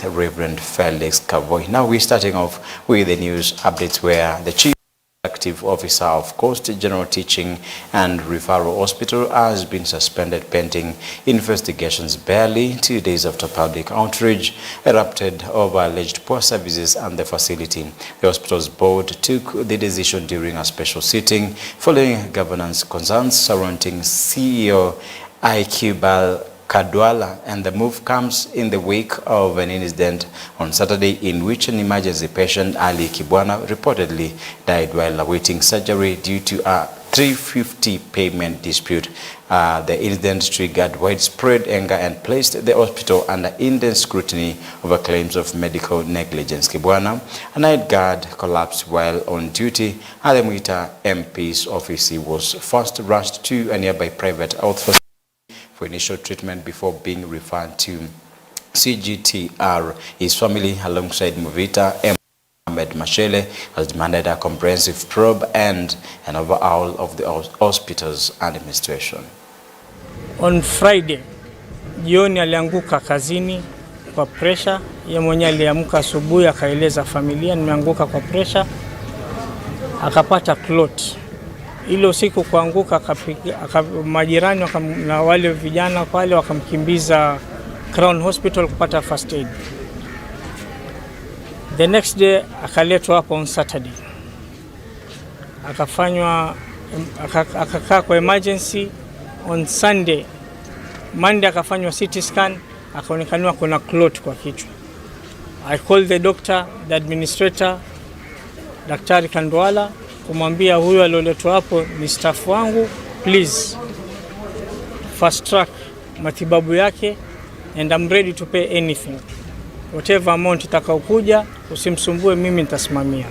Reverend Felix Kavoy. Now we're starting off with the news updates where the Chief Executive Officer of Coast General Teaching and Referral Hospital has been suspended pending investigations barely 2 days after public outrage erupted over alleged poor services and the facility. The hospital's board took the decision during a special sitting following governance concerns surrounding CEO Iqbal Kadwala, and the move comes in the wake of an incident on Saturday in which an emergency patient, Ali Kibwana, reportedly died while awaiting surgery due to a $350 payment dispute. The incident triggered widespread anger and placed the hospital under intense scrutiny over claims of medical negligence. Kibwana, a night guard, collapsed while on duty at the Mwita MP's office. He was first rushed to a nearby private health facility for initial treatment before being referred to CGTR. His family, alongside Muvita Ahmed Mashele, has demanded a comprehensive probe and an overhaul of the hospital's administration. On Friday, jioni alianguka kazini kwa pressure. Yeye mwenyewe aliamka asubuhi akaeleza familia, nimeanguka kwa pressure, akapata clot. Ilo siku kuanguka majirani na wale vijana pale wakamkimbiza Crown Hospital kupata first aid. The next day akaletwa hapo on Saturday. Akakaa kwa emergency on Sunday. Monday akafanywa CT scan, akaonekaniwa kuna clot kwa kichwa. I called the doctor, the administrator, Daktari Kandwala, kumwambia huyu alioletwa hapo ni staff wangu, please fast track matibabu yake and I'm ready to pay anything. Whatever amount itakayokuja usimsumbue, mimi nitasimamia.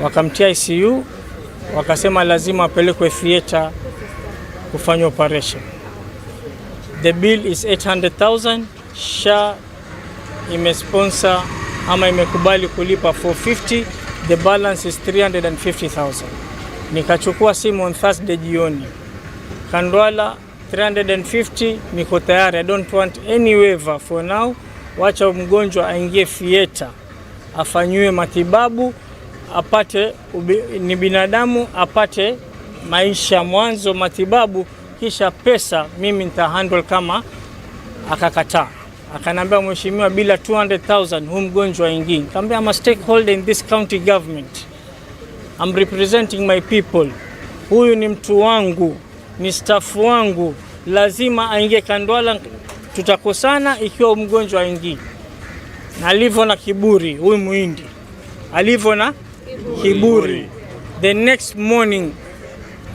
Wakamtia ICU, wakasema lazima apelekwe theater kufanya operation. The bill is 800,000. SHA imesponsor ama imekubali kulipa 450. The balance is 350,000. Nikachukua simu on Thursday jioni. Kandwala, 350 niko tayari. I don't want any waiver for now. Wacha mgonjwa aingie theater, afanywe matibabu, apate ni binadamu, apate maisha mwanzo matibabu, kisha pesa mimi nitahandle kama akakataa. Akanambia mheshimiwa, bila 200,000 huyu mgonjwa aingie. Nikamwambia I'm a stakeholder in this county government. I'm representing my people. Huyu ni mtu wangu, ni staff wangu, lazima aingie. Kandwala, tutakosana ikiwa mgonjwa aingie. Na alivyo na kiburi huyu muhindi. Alivyo na kiburi. The next morning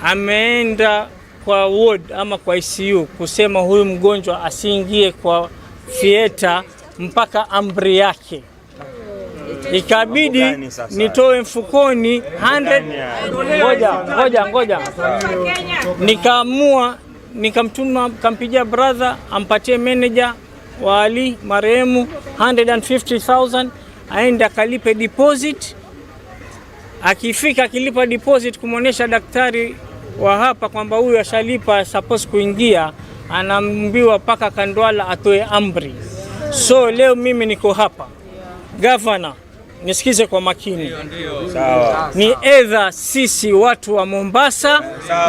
ameenda kwa ward ama kwa ICU kusema huyu mgonjwa asiingie kwa theater mpaka amri yake. Ikabidi nitoe mfukoni 100. Ngoja. Nikaamua, nikamtuma, kampigia brother ampatie manager wa Ali marehemu 150,000 aende akalipe deposit. Akifika akilipa deposit kumuonesha daktari wa hapa kwamba huyu ashalipa suppose kuingia, anaambiwa paka Kandwala atoe amri. So leo mimi niko hapa. Governor, nisikize kwa makini. Sawa. Ni either sisi watu wa Mombasa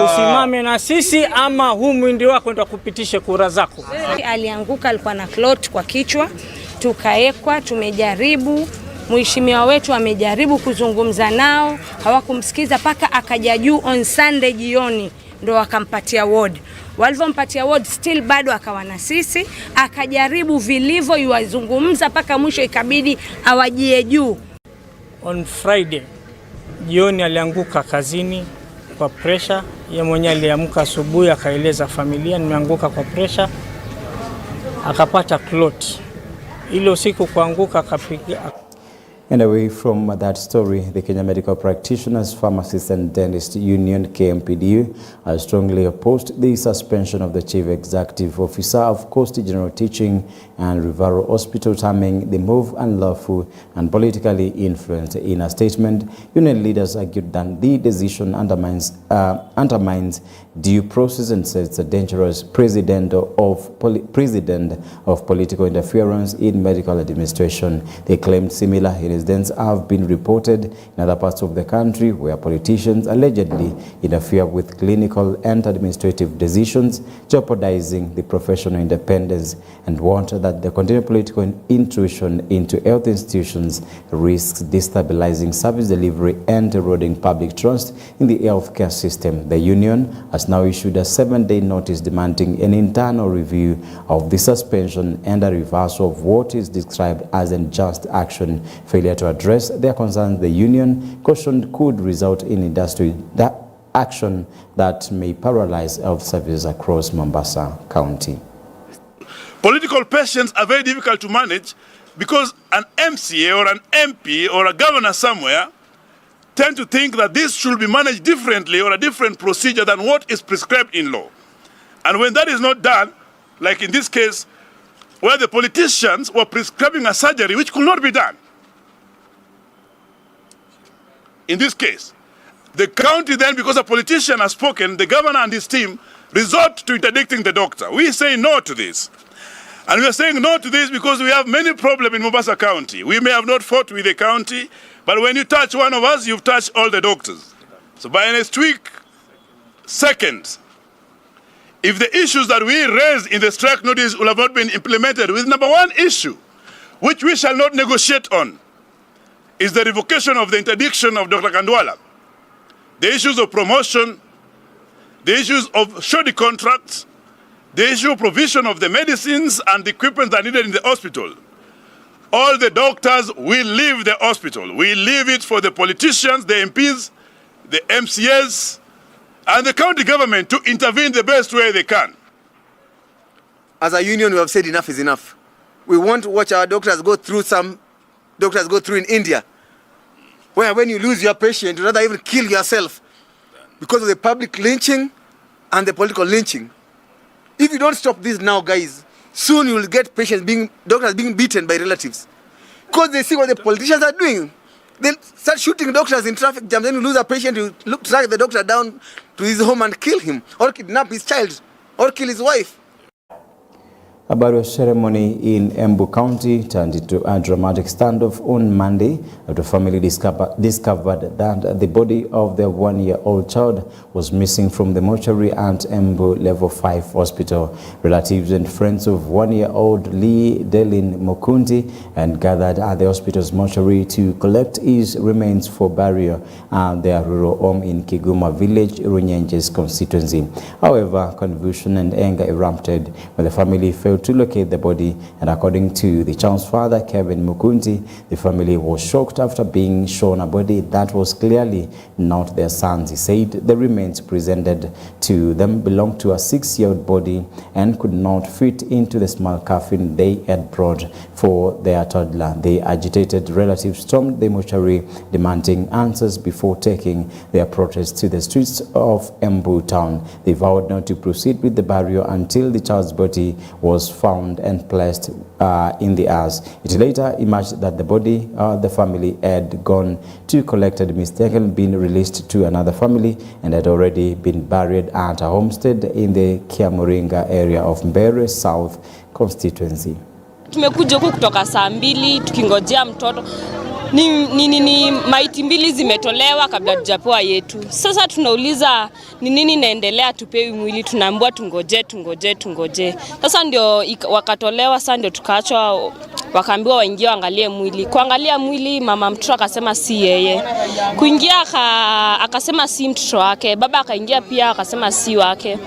usimame na sisi, ama huu mwindi wako ndio kupitishe kura zako. Alianguka, alikuwa na clot kwa kichwa, tukaekwa, tumejaribu, mheshimiwa wetu amejaribu kuzungumza nao, hawakumsikiza paka akaja juu on Sunday jioni ndo wakampatia ward. Walivyompatia ward still bado akawa na sisi, akajaribu vilivyo yuwazungumza paka mwisho ikabidi awajie juu. On Friday jioni alianguka kazini kwa pressure. Yeye mwenyewe aliamka asubuhi akaeleza familia, nimeanguka kwa pressure, akapata clot. Ilo siku kuanguka akapiga. And away from that story, the Kenya Medical Practitioners, Pharmacists and Dentists Union, KMPDU, has strongly opposed the suspension of the Chief Executive Officer of Coast General Teaching and Referral Hospital, terming the move unlawful and politically influenced. In a statement, union leaders argued that the decision undermines due process and sets a dangerous precedent of political interference in medical administration. They claimed similar incidents have been reported in other parts of the country where politicians allegedly interfere with clinical and administrative decisions, jeopardizing the professional independence, and warned that the continued political intrusion into health institutions risks destabilizing service delivery and eroding public trust in the healthcare system. The union has now issued a 7-day notice demanding an internal review of the suspension and a reversal of what is described as unjust action. Failure to address their concerns, the union cautioned, could result in industry action that may paralyze health services across Mombasa County. Political patients are very difficult to manage because an MCA or an MP or a governor somewhere tend to think that this should be managed differently or a different procedure than what is prescribed in law. And when that is not done, like in this case, where the politicians were prescribing a surgery which could not be done. In this case, the county then, because a politician has spoken, the governor and his team resort to interdicting the doctor. We say no to this. And we are saying no to this because we have many problems in Mombasa County. We may have not fought with the county, but when you touch one of us, you've touched all the doctors. So by next week, 2nd, if the issues that we raised in the strike notice will have not been implemented, with number one issue, which we shall not negotiate on, is the revocation of the interdiction of Dr. Kandwala. The issues of promotion, the issues of shoddy contracts, the issue of provision of the medicines and the equipment that are needed in the hospital. All the doctors will leave the hospital. We leave it for the politicians, the MPs, the MCAs, and the county government to intervene the best way they can. As a union, we have said enough is enough. We want to watch our doctors go through in India, where when you lose your patient, you rather even kill yourself because of the public lynching and the political lynching. If you don't stop this now, guys, soon you will get doctors being beaten by relatives. Because they see what the politicians are doing. They'll start shooting doctors in traffic jams. Then you lose a patient, you track the doctor down to his home and kill him, or kidnap his child, or kill his wife. A burial ceremony in Embu County turned into a dramatic standoff on Monday after family discovered that the body of their 1-year-old child was missing from the mortuary at Embu Level 5 Hospital. Relatives and friends of 1-year-old Lee Delin Mokundi and gathered at the hospital's mortuary to collect his remains for burial at their rural home in Kiguma Village, Runyenje's constituency. However, confusion and anger erupted when the family failed to locate the body, and according to the child's father, Kevin Mukunti, the family was shocked after being shown a body that was clearly not their son's. He said the remains presented to them belonged to a 6-year-old body and could not fit into the small coffin they had brought for their toddler. The agitated relatives stormed the mortuary, demanding answers before taking their protest to the streets of Embu town. They vowed not to proceed with the burial until the child's body was found and placed in the earth. It later emerged that the body the family had gone to collect had mistakenly been released to another family and had already been buried at a homestead in the Kiamuringa area of Mbere South constituency. Tumekuja huku kutoka saa 2 tukingojea mtoto. Ni maiti 2 zimetolewa kabla tujapewa yetu. Sasa tunauliza ni nini inaendelea, tupewi mwili, tunaambiwa tungoje. Sasa ndio wakatolewa, sasa ndio tukaachwa, wakaambiwa waingie waangalie mwili. Kuangalia mwili, mama mtoto akasema si yeye. Kuingia akasema si mtoto wake. Baba akaingia pia akasema si wake.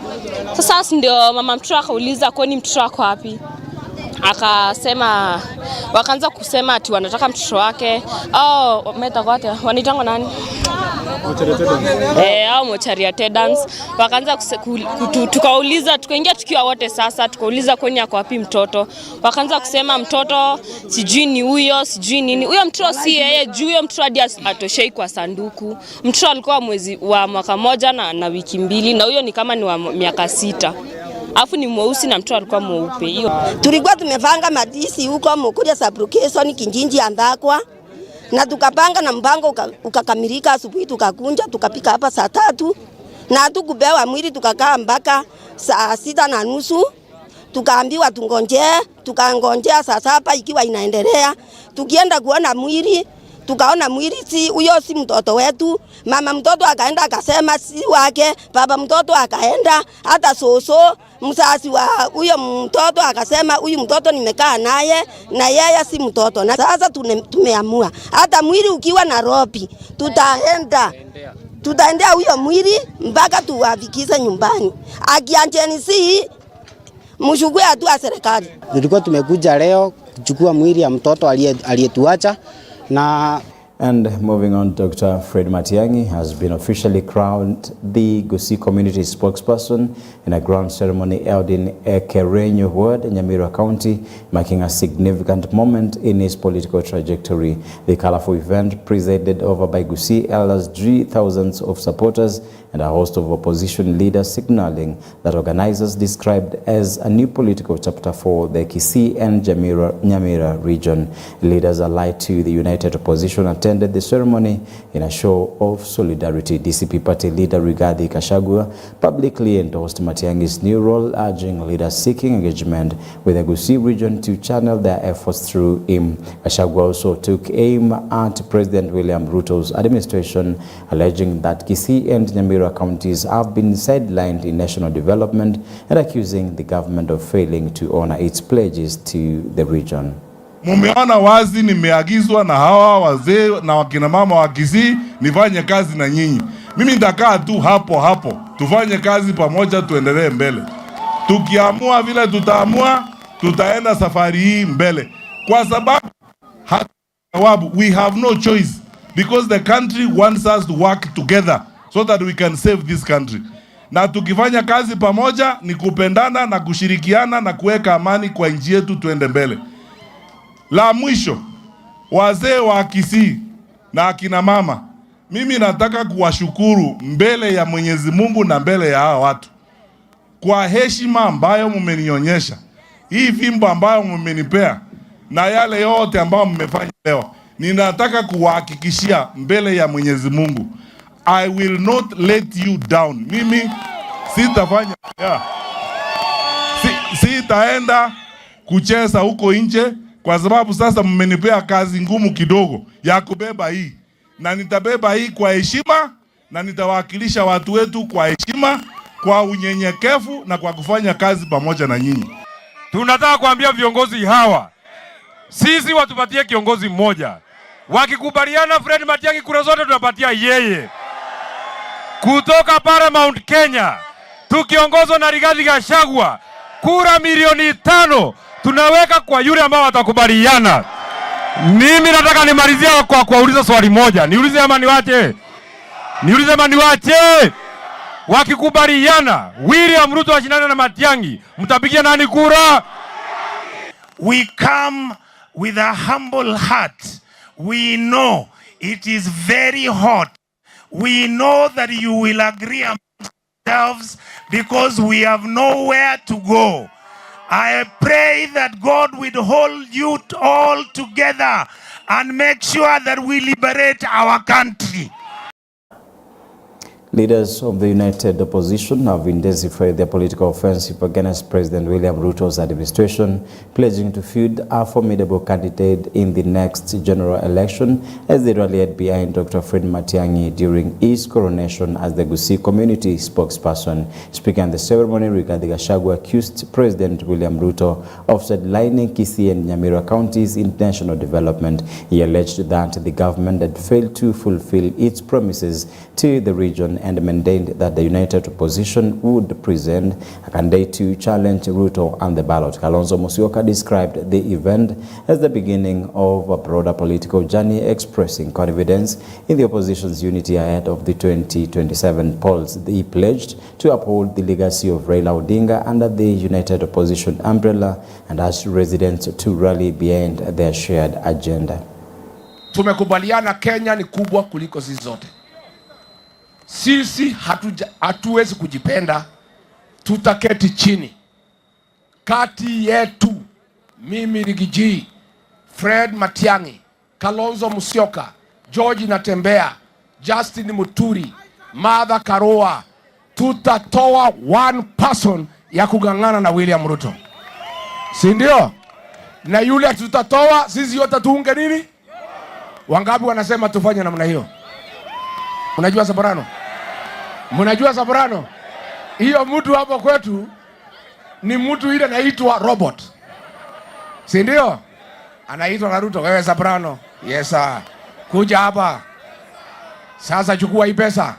Sasa ndio mama mtoto akauliza kwani mtoto wako wapi? Akasema, wakaanza kusema ati wanataka mtoto wake. Wanitango nani? Mochari attendance. Wakaanza tukauliza, tukaingia tukiwa wote sasa, tukauliza kwani yako wapi mtoto. Wakaanza kusema mtoto sijui ni huyo, sijui nini. Huyo mtoto si yeye, juu huyo mtoto hadi atoshei kwa sanduku. Mtoto alikuwa mwezi wa mwaka 1 na wiki 2 na huyo ni kama ni wa miaka 6. Afu ni mweusi na mtoto alikuwa mweupe. Hiyo tulikuwa tumepanga madisi huko Mkuria sublocation Kinjinji Andakwa, na tukapanga na mpango ukakamilika. Asubuhi tukakunja tukapika hapa saa 3 na tukupewa mwili, tukakaa mpaka saa 6:30 tukaambiwa tukangojea saa 7 ikiwa inaendelea. Tukienda kuona mwili, tukaona mwili huyo si mtoto wetu. Mama mtoto akaenda akasema si wake, baba mtoto akaenda, hata soso msasi wa huyo mtoto akasema huyu mtoto nimekaa naye na yeye si mtoto. Na sasa tumeamua hata mwili ukiwa Nairobi tutaendea huyo mwili mpaka tuwafikishe nyumbani. Akianjeni si mshukue hatua serikali. Tulikuwa tumekuja leo kuchukua mwili ya mtoto aliyetuacha na. And moving on, Dr. Fred Matiang'i has been officially crowned the Gusii community spokesperson in a ground ceremony held in Ekerenyo Ward, Nyamira County, marking a significant moment in his political trajectory. The colorful event, presided over by Gusii elders, drew thousands of supporters and a host of opposition leaders, signaling that organizers described as a new political chapter for the Kisii and Nyamira region. Leaders allied to the united opposition attended the ceremony in a show of solidarity. DCP party leader Rigathi Gachagua publicly endorsed Matiang'i's new role, urging leaders seeking engagement with the Gusii region to channel their efforts through him. Gachagua also took aim at President William Ruto's administration, alleging that Kisii and Nyamira counties have been sidelined in national development and accusing the government of failing to honor its pledges to the region. Mumeona wazi nimeagizwa na hawa wazee na wakina mama wa Kisii nifanye kazi na nyinyi. Mimi nitakaa tu hapo tufanye kazi pamoja, tuendelee mbele. Tukiamua vile tutaamua, tutaenda safari hii mbele, kwa sababu we have no choice, because the country wants us to work together so that we can save this country. Na tukifanya kazi pamoja ni kupendana na kushirikiana na kuweka amani kwa nchi yetu, tuende mbele. La mwisho, wazee wa Kisii na akina mama, mimi nataka kuwashukuru mbele ya Mwenyezi Mungu na mbele ya hawa watu kwa heshima ambayo mmenionyesha, hii fimbo ambayo mmenipea na yale yote ambayo mmefanya leo. Ninataka kuwahakikishia mbele ya Mwenyezi Mungu, I will not let you down. Mimi sitafanya sitaenda kucheza huko nje, kwa sababu sasa mmenipea kazi ngumu kidogo ya kubeba hii, na nitabeba hii kwa heshima, na nitawakilisha watu wetu kwa heshima, kwa unyenyekevu na kwa kufanya kazi pamoja na nyinyi. Tunataka kuambia viongozi hawa, sisi watupatie kiongozi mmoja. Wakikubaliana Fred Matiang'i kura zote tunapatia yeye. Kutoka Paramount Kenya, tukiongozwa na Rigathi Gachagua, kura milioni 5 tunaweka kwa yule ambao watakubaliana. Mimi nataka nimalizia kwa kuuliza swali moja. Niulize ama niwache? Niulize ama niwache? Wakikubaliana William Ruto ashindane na Matiang'i, mtapigia nani kura? We come with a humble heart. We know it is very hot. We know that you will agree amongst yourselves because we have nowhere to go. I pray that God will hold you all together and make sure that we liberate our country. Leaders of the united opposition have intensified their political offensive against President William Ruto's administration, pledging to field a formidable candidate in the next general election as they rallied behind Dr. Fred Matiang'i during his coronation as the Gusii community spokesperson. Speaking at the ceremony, Rigathi Gachagua accused President William Ruto of sidelining Kisii and Nyamira counties in national development. He alleged that the government had failed to fulfill its promises to the region and maintained that the united opposition would present a candidate to challenge Ruto on the ballot. Kalonzo Musyoka described the event as the beginning of a broader political journey, expressing confidence in the opposition's unity ahead of the 2027 polls. He pledged to uphold the legacy of Raila Odinga under the united opposition umbrella and asked residents to rally behind their shared agenda. Tumekubaliana Kenya ni kubwa kuliko sisi zote. Sisi hatuwezi kujipenda, tutaketi chini. Kati yetu, mimi Rigiji, Fred Matiang'i, Kalonzo Musyoka, George Natembea, Justin Muturi, Martha Karua, hatutatoa one person ya kugangana na William Ruto. Si ndio? Na yule tutatoa sisi yote tuunge nini? Wangapi wanasema tufanye namna hiyo? Unajua Soprano? Mnajua Soprano? Hiyo mtu hapo kwetu ni mtu ile anaitwa robot. Si ndio? Anaitwa na Ruto. Wewe Soprano? Yes sir. Kuja hapa. Sasa chukua hii pesa.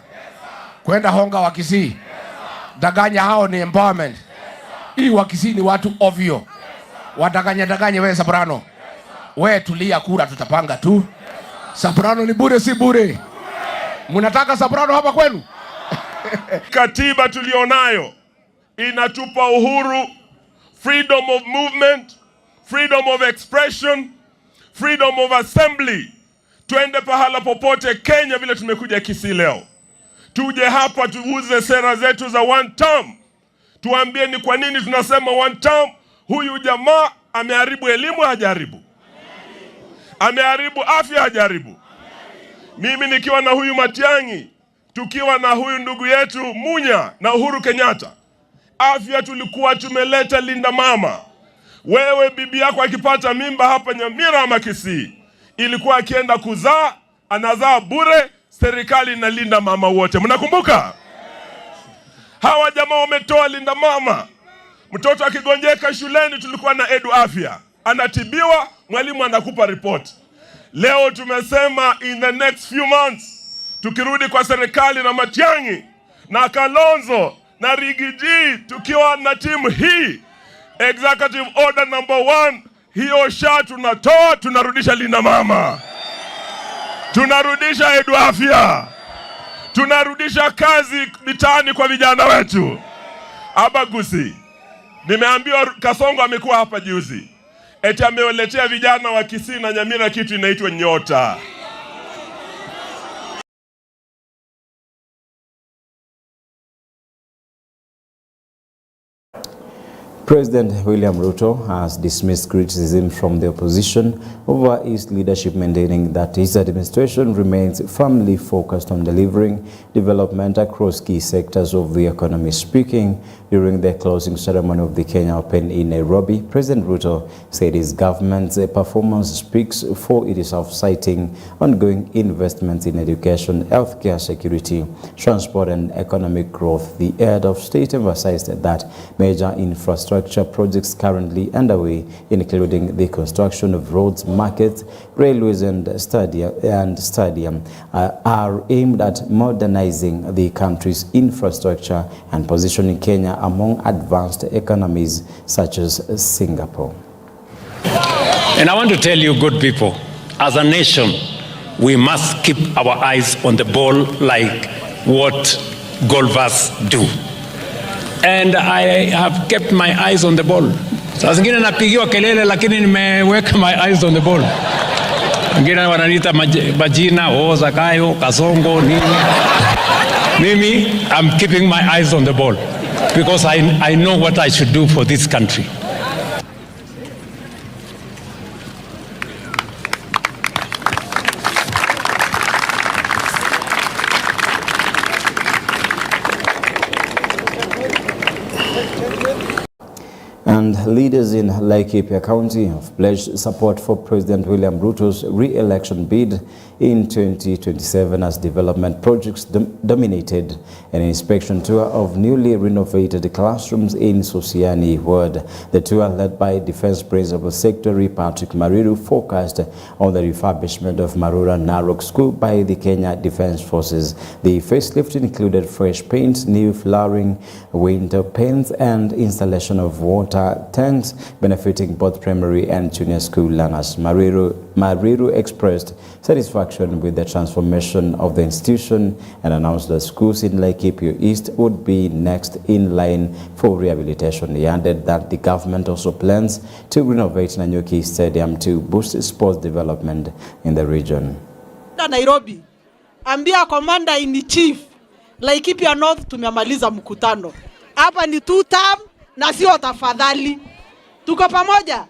Kwenda honga wa Kisii. Daganya hao ni empowerment. Hii wa Kisii ni watu ovyo. Wadaganya wewe Soprano. Wewe tulia, kura tutapanga tu. Soprano ni bure si bure. Mnataka Soprano hapa kwenu? Katiba tulionayo inatupa uhuru, freedom of movement, freedom of expression, freedom of assembly. Twende pahala popote Kenya vile tumekuja Kisii leo. Tuje hapa tuuze sera zetu za one term. Tuambie ni kwa nini tunasema one term. Huyu jamaa ameharibu elimu, hajaribu. Ameharibu afya, hajaribu. Mimi nikiwa na huyu Matiang'i, tukiwa na huyu ndugu yetu Munya na Uhuru Kenyatta, afya tulikuwa tumeleta linda mama. Wewe bibi yako akipata mimba hapa Nyamira ama Kisii, ilikuwa akienda kuzaa, anazaa bure, serikali inalinda mama wote. Mnakumbuka? Hawa jamaa wametoa linda mama. Mtoto akigonjeka shuleni tulikuwa na edu afya. Anatibiwa, mwalimu anakupa report. Leo tumesema in the next few months, tukirudi kwa serikali na Matiang'i na Kalonzo na Rigiji, tukiwa na timu hii, executive order number 1, hiyo SHA tunatoa, tunarudisha linda mama. Tunarudisha edu afya. Tunarudisha kazi mitaani kwa vijana wetu. Abagusi. Nimeambiwa Kasongo amekuwa hapa juzi. Eti amewaletea vijana wa Kisii na Nyamira kitu inaitwa nyota. President William Ruto has dismissed criticism from the opposition over his leadership, maintaining that his administration remains firmly focused on delivering development across key sectors of the economy. Speaking during the closing ceremony of the Kenya Open in Nairobi, President Ruto said his government's performance speaks for itself, citing ongoing investments in education, healthcare, security, transport and economic growth. The head of state emphasized that major infrastructure projects currently underway, including the construction of roads, markets, railways and stadium, are aimed at modernizing the country's infrastructure and positioning Kenya among advanced economies such as Singapore. And I want to tell you, good people, as a nation, we must keep our eyes on the ball like what golfers do. And I have kept my eyes on the ball. Saa zingine napigiwa kelele lakini nimeweka my eyes on the ball. Wengine wananiita majina, Zakayo, Kasongo, nini. Mimi, I'm keeping my eyes on the ball because I know what I should do for this country. And leaders in Laikipia County have pledged support for President William Ruto's re-election bid in 2027 as development projects dominated an inspection tour of newly renovated classrooms in Sosiani Ward. The tour, led by Defense Principal Secretary Patrick Mariru, focused on the refurbishment of Marura Narok School by the Kenya Defense Forces. The facelift included fresh paints, new flooring, window paints, and installation of water tanks benefiting both primary and junior school learners. Mariru expressed satisfaction with the transformation of the institution and announced that schools in Laikipia East would be next in line for rehabilitation. He added that the government also plans to renovate Nanyuki Stadium to boost sports development in the region. Nairobi, ambia commander in chief, Laikipia North tumemaliza mkutano. Hapa ni 2 term na sio tafadhali. Tuko pamoja.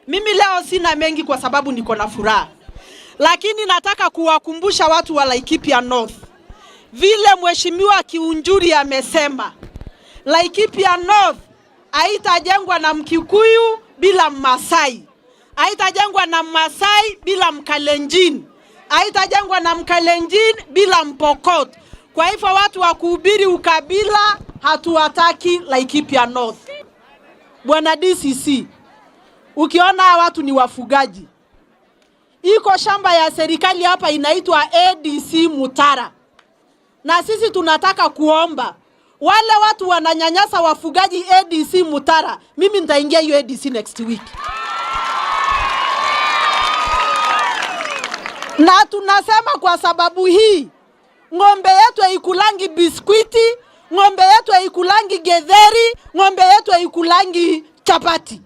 Mimi leo sina mengi kwa sababu niko na furaha. Lakini nataka kuwakumbusha watu wa Laikipia North vile Mheshimiwa Kiunjuri amesema, Laikipia North haitajengwa na Mkikuyu bila Mmasai, haitajengwa na Mmasai bila Mkalenjin, haitajengwa na Mkalenjin bila Mpokot. Kwa hivyo watu wa kuhubiri ukabila hatuwataki Laikipia North. Bwana DCC, ukiona watu ni wafugaji, iko shamba ya serikali hapa inaitwa ADC Mutara, na sisi tunataka kuomba wale watu wananyanyasa wafugaji ADC Mutara, mimi nitaingia hiyo ADC next week. Na tunasema kwa sababu hii, ng'ombe yetu haikulangi biskwiti, ng'ombe yetu haikulangi getheri, ng'ombe yetu haikulangi chapati.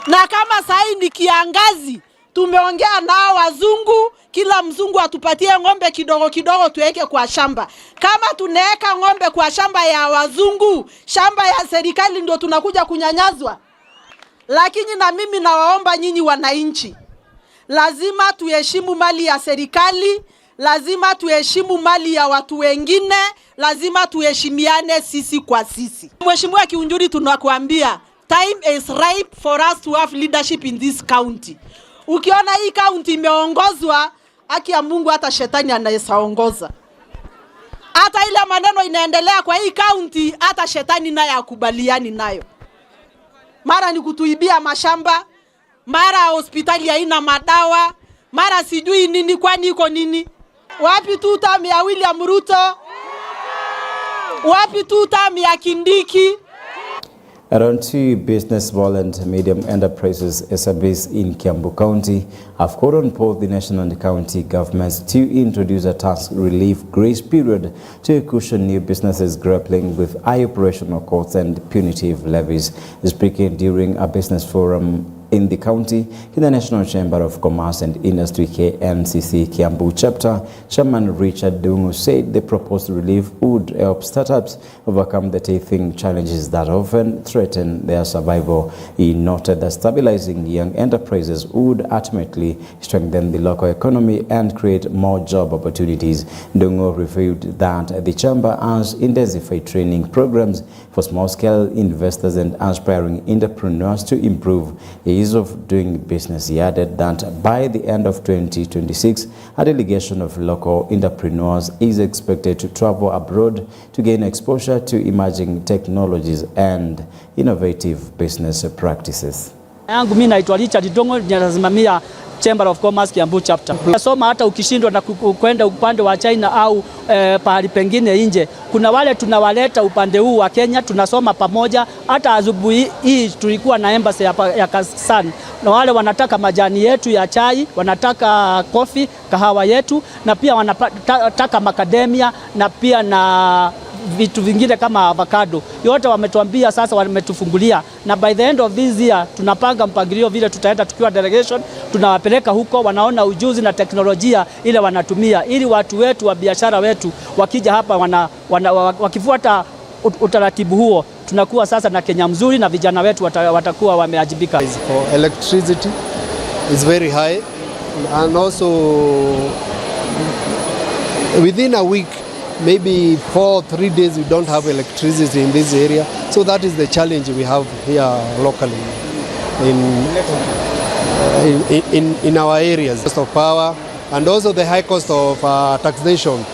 Na kama sahi ni kiangazi, tumeongea na wazungu, kila mzungu atupatie ng'ombe kidogo kidogo tuweke kwa shamba. Kama tunaweka ng'ombe kwa shamba ya wazungu, shamba ya serikali ndio tunakuja kunyanyazwa. Lakini na mimi nawaomba nyinyi wananchi, lazima tuheshimu mali ya serikali, lazima tuheshimu mali ya watu wengine, lazima tuheshimiane sisi kwa sisi. Mheshimiwa Kiunjuri, tunakuambia time is ripe for us to have leadership in this county. Ukiona hii county imeongozwa, haki ya Mungu hata shetani anaweza ongoza. Hata ile maneno inaendelea kwa hii county, hata shetani naye akubaliani nayo. Mara ni kutuibia mashamba, mara hospitali haina madawa, mara sijui nini, kwani iko nini? Wapi tu tamu ya William Ruto? Wapi tu tamu ya Kindiki? Around 2 business small and medium enterprises SMEs in Kiambu County have called on both the national and county governments to introduce a tax relief grace period to cushion new businesses grappling with high operational costs and punitive levies. Speaking during a business forum in the county, in the National Chamber of Commerce and Industry KNCC Kiambu chapter, Chairman Richard Dungu said the proposed relief would help startups overcome the teething challenges that often threaten their survival. He noted that stabilizing young enterprises would ultimately strengthen the local economy and create more job opportunities. Dungu revealed that the chamber has intensified training programs for small-scale investors and aspiring entrepreneurs to improve ease of doing business. He added that by the end of 2026, a delegation of local entrepreneurs is expected to travel abroad to gain exposure to emerging technologies and innovative business practices. Yangu mimi naitwa Richard Dongo, ninasimamia Chamber of Commerce Kiambu chapter. Nasoma hata ukishindwa na kwenda upande wa China au pahali pengine nje, kuna wale tunawaleta upande huu wa Kenya, tunasoma pamoja. Hata asubuhi hii tulikuwa na embassy ya Kazakhstan, na wale wanataka majani yetu ya chai, wanataka coffee, kahawa yetu, na pia wanataka macadamia, na pia na vitu vingine kama avocado. Yote wametuambia sasa, wametufungulia, na by the end of this year tunapanga mpangilio vile tutaenda tukiwa delegation, tunawapeleka huko, wanaona ujuzi na teknolojia ile wanatumia, ili watu wetu wa biashara wetu wakija hapa wakifuata utaratibu huo, tunakuwa sasa na Kenya mzuri na vijana wetu watakuwa wameajibika. For electricity is very high, and also within a week, maybe 4 or 3 days we don't have electricity in this area. So that is the challenge we have here locally in our areas. Cost of power, and also the high cost of taxation.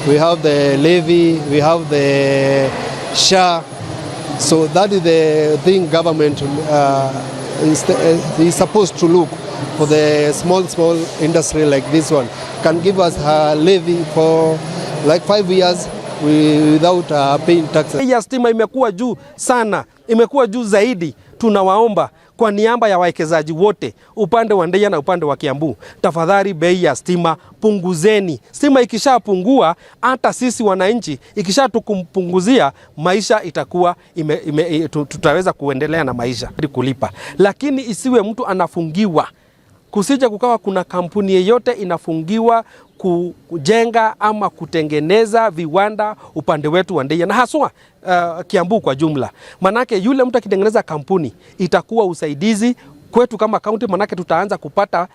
We have the levy, we have the SHA. So that is the thing government is supposed to look for. The small industry like this one can give us a levy for like 5 years without paying taxes. Ya stima imekuwa juu sana, imekuwa juu zaidi. Tunawaomba kwa niaba ya wawekezaji wote upande wa Ndeya na upande wa Kiambu, tafadhali bei ya stima punguzeni. Stima ikishapungua, hata sisi wananchi ikishatukumpunguzia, maisha itakuwa tutaweza kuendelea na maisha kulipa. Lakini isiwe mtu anafungiwa. Kusije kukawa kuna kampuni yeyote inafungiwa kujenga ama kutengeneza viwanda upande wetu wa Ndeya na haswa Kiambu kwa jumla. Manake yule mtu akitengeneza kampuni itakuwa usaidizi kwetu kama kaunti, manake tutaanza kupata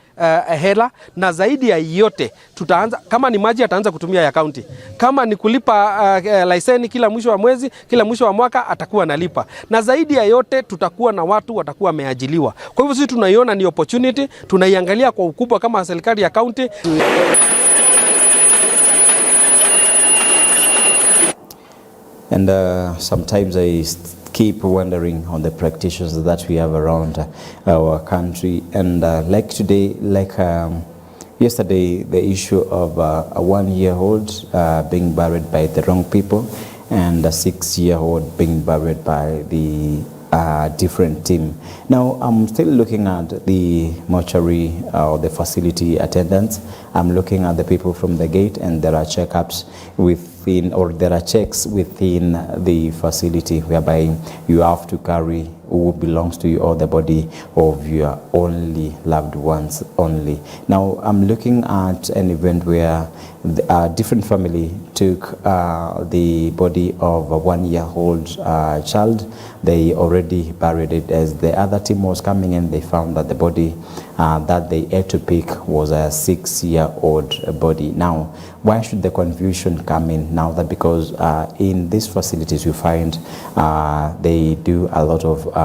hela, na zaidi ya yote tutaanza, kama ni maji ataanza kutumia ya kaunti, kama ni kulipa leseni kila mwisho wa mwezi, kila mwisho wa mwaka atakuwa analipa, na zaidi ya yote tutakuwa na watu watakuwa wameajiliwa. Kwa hivyo sisi tunaiona ni opportunity, tunaiangalia kwa ukubwa kama serikali ya kaunti. And sometimes I keep wondering on the practitioners that we have around our country. And like today, like yesterday, the issue of a 1-year-old being buried by the wrong people and a 6-year-old being buried by the different team. Now, I'm still looking at the mortuary or the facility attendants. I'm looking at the people from the gate, and there are checkups within, or there are checks within the facility whereby you have to carry who belongs to you or the body of your only loved ones only. Now, I'm looking at an event where a different family took the body of a 1-year-old child. They already buried it. As the other team was coming in, they found that the body that they had to pick was a 6-year-old body. Now, why should the confusion come in now? That because in these facilities you find they do a lot of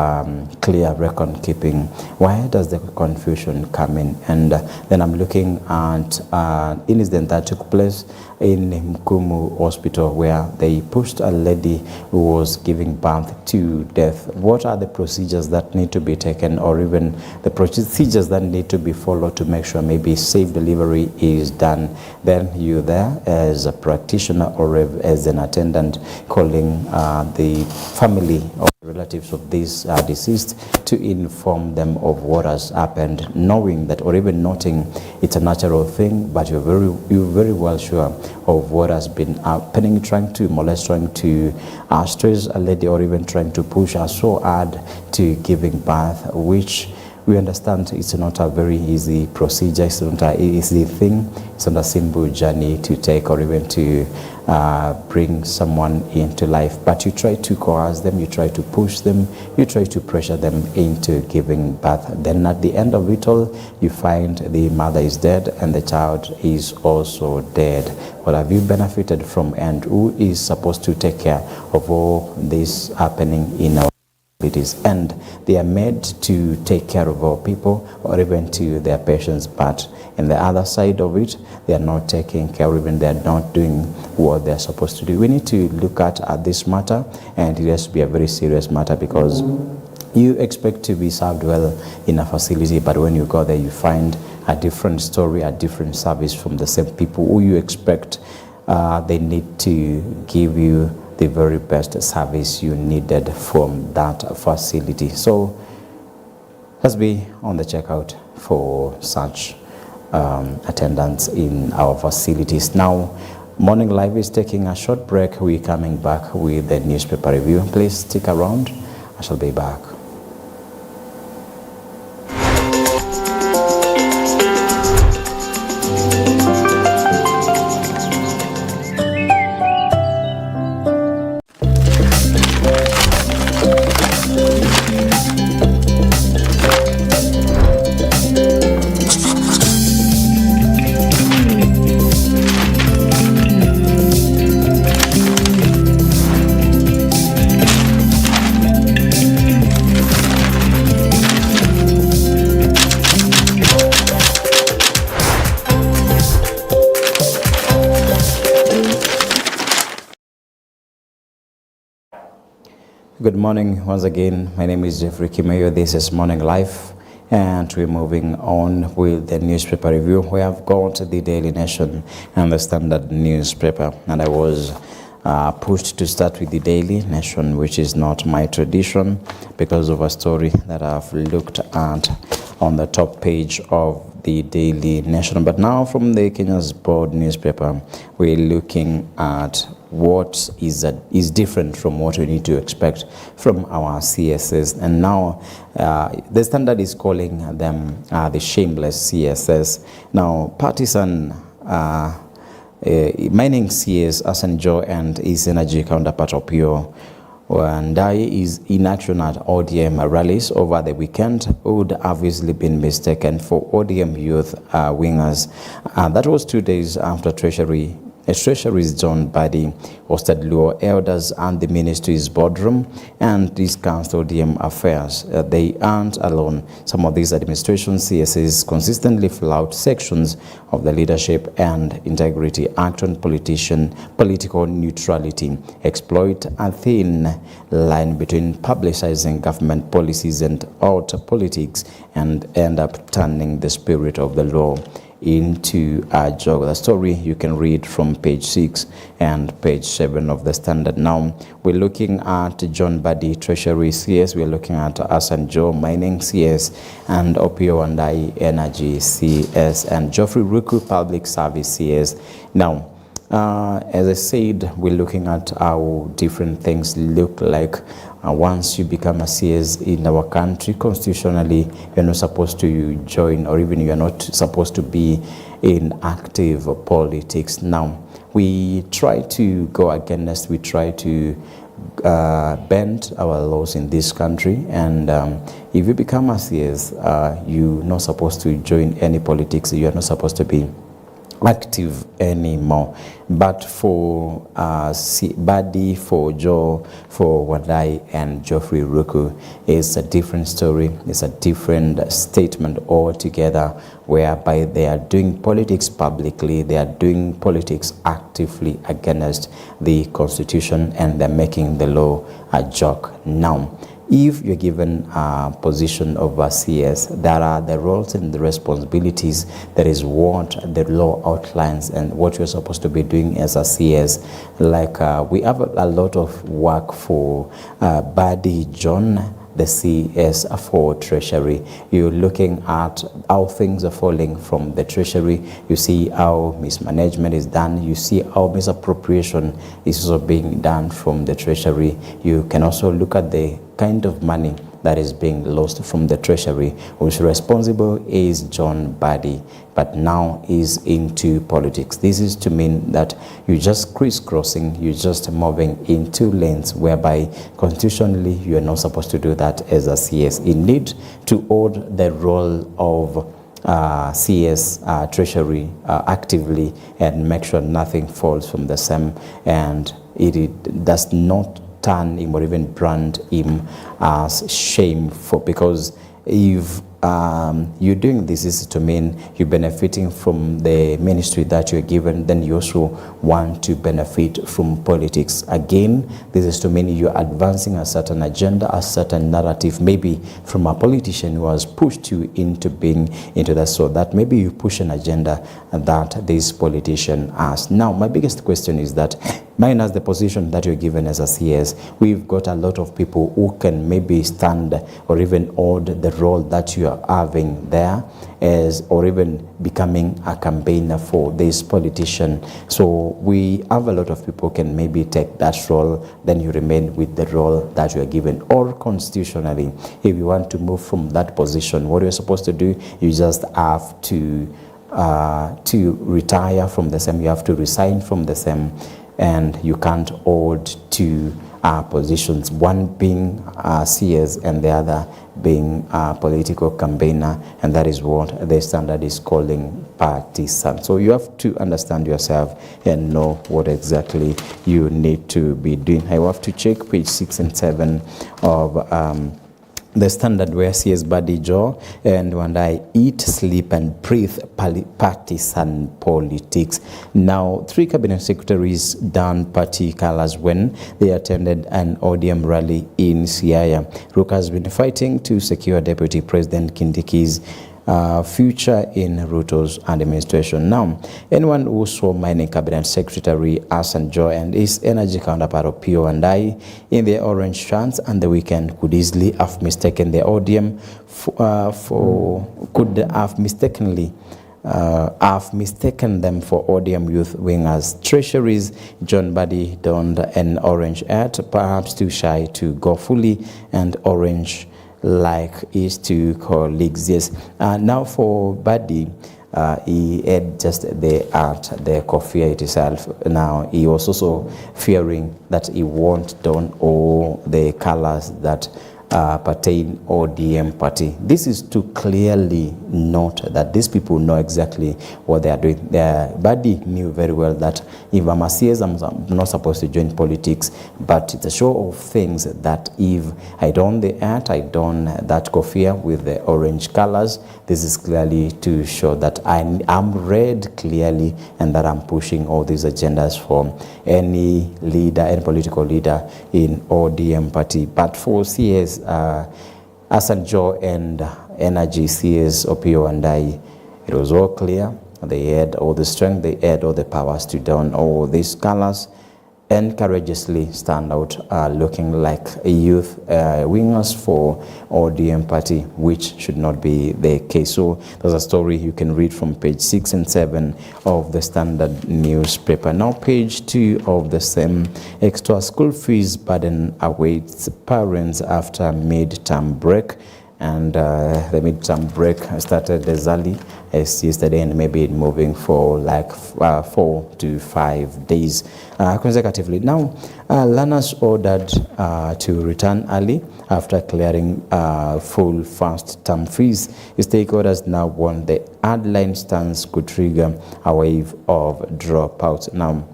clear record keeping. Why does the confusion come in? And then I'm looking at an incident that took place in Mkumu Hospital where they pushed a lady who was giving birth to death. What are the procedures that need to be taken, or even the procedures that need to be followed to make sure maybe safe delivery is done? Then you there as a practitioner or as an attendant calling the family or relatives of this deceased to inform them of what has happened, knowing that, or even noting it's a natural thing, but you're very well sure of what has been happening, trying to molest, trying to stress a lady, or even trying to push her so hard to giving birth, which we understand it's not a very easy procedure, it's not an easy thing, it's not a simple journey to take, or even to bring someone into life. But you try to coerce them, you try to push them, you try to pressure them into giving birth. Then at the end of it all, you find the mother is dead and the child is also dead. What have you benefited from, and who is supposed to take care of all this happening in our facilities? And they are made to take care of our people, or even to their patients, but in the other side of it, they are not taking care, or even they are not doing what they are supposed to do. We need to look at this matter, and it has to be a very serious matter, because you expect to be served well in a facility, but when you go there, you find a different story, a different service from the same people who you expect they need to give you the very best service you needed from that facility. So let's be on the checkout for such attendance in our facilities. Now, Morning Live is taking a short break. We're coming back with the newspaper review. Please stick around. I shall be back. Good morning once again. My name is Jeffrey Kimeyo. This is Morning Live, and we're moving on with the newspaper review. We have got the Daily Nation and the Standard newspaper, and I was pushed to start with the Daily Nation, which is not my tradition, because of a story that I've looked at on the top page of the Daily Nation. But now from the Kenya's Board newspaper, we're looking at what is different from what we need to expect from our CSS. And now the Standard is calling them the shameless CSS. Now, partisan mining CS Hassan Joe and his energy counterpart Opio Ndai is in action at ODM rallies over the weekend would obviously been mistaken for ODM youth wingers. That was 2 days after Treasury Zone by the hosted Luo elders and the ministry's boardroom and discussed ODM affairs. They aren't alone. Some of these administration CSs consistently flout sections of the Leadership and Integrity Act on political neutrality, exploit a thin line between publicizing government policies and out politics, and end up turning the spirit of the law into a joke. The story you can read from page 6 and page 7 of the Standard. Now we're looking at John Buddy, Treasury CS. We're looking at Asanjo, Mining CS, and Opio Wandai, Energy CS, and Geoffrey Ruku, Public Service CS. Now, as I said, we're looking at how different things look like. Once you become a CS in our country, constitutionally, you're not supposed to join, or even you're not supposed to be in active politics. Now, we try to go against, we try to bend our laws in this country, and if you become a CS, you're not supposed to join any politics, you're not supposed to be active anymore. But for Buddy, for Joe, for Wadai and Geoffrey Ruku, it's a different story. It's a different statement altogether, whereby they are doing politics publicly, they are doing politics actively against the Constitution, and they're making the law a joke. Now, if you're given a position of a CS, there are the roles and the responsibilities. That is what the law outlines and what you're supposed to be doing as a CS. Like we have a lot of work for Buddy John, the CS for Treasury. You're looking at how things are falling from the Treasury. You see how mismanagement is done. You see how misappropriation is also being done from the Treasury. You can also look at the kind of money that is being lost from the Treasury. Who's responsible is John Buddy, but now is into politics. This is to mean that you're just crisscrossing, you're just moving in two lanes, whereby constitutionally you are not supposed to do that as a CS. You need to hold the role of CS Treasury actively and make sure nothing falls from the same, and it does not turn him or even brand him as shameful, because if you're doing this is to mean you're benefiting from the ministry that you're given, then you also want to benefit from politics. Again, this is to mean you're advancing a certain agenda, a certain narrative, maybe from a politician who has pushed you into being into that, so that maybe you push an agenda that this politician has. Now, my biggest question is that, minus the position that you're given as a CS, we've got a lot of people who can maybe stand or even hold the role that you are having there, as or even becoming a campaigner for this politician. So we have a lot of people can maybe take that role, then you remain with the role that you are given. Or constitutionally, if you want to move from that position, what you're supposed to do, you just have to retire from the same, you have to resign from the same, and you can't hold two positions, one being CS and the other being a political campaigner, and that is what the Standard is calling partisan. So you have to understand yourself and know what exactly you need to be doing. I have to check page 6 and 7 of the Standard, where CS Buddy Joe and when I eat, sleep and breathe partisan politics. Now, 3 cabinet secretaries donned party colors when they attended an ODM rally in Siaya. Ruka has been fighting to secure Deputy President Kindiki's future in Ruto's administration. Now, anyone who saw Mining Cabinet Secretary Asanjo and his energy counterpart Opio Wandai in their orange shirts on the weekend could easily have mistaken the ODM could have mistaken them for ODM youth wingers. Treasury's John Buddy donned an orange hat, perhaps too shy to go fully and orange like his two colleagues. Yes. Now for Buddy, he had just the art, the kofia itself. Now he was also fearing that he won't don all the colors that pertain ODM party. This is to clearly note that these people know exactly what they are doing. Badi knew very well that if I'm a CS, I'm not supposed to join politics, but it's a show of things that if I don the art, I don that kofia with the orange colors, this is clearly to show that I'm red clearly and that I'm pushing all these agendas for any leader, any political leader in ODM party. But for CS, Hassan Joe and Energy CS Opio and it was all clear. They had all the strength, they had all the powers to don all these colors and courageously stand out, looking like youth wingers for ODM party, which should not be the case. So there's a story you can read from page 6 and 7 of the Standard newspaper. Now page 2 of the same: extra school fees burden awaits parents after mid-term break. And the mid-term break started as early as yesterday, and maybe moving for like 4 to 5 days consecutively. Now, learners ordered to return early after clearing full first-term fees. Stakeholders now warn the hardline stance could trigger a wave of dropouts. Now,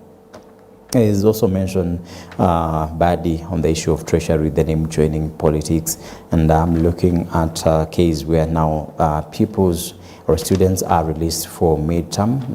it is also mentioned Badi on the issue of treasury, then him joining politics, and I'm looking at a case where now pupils or students are released for midterm,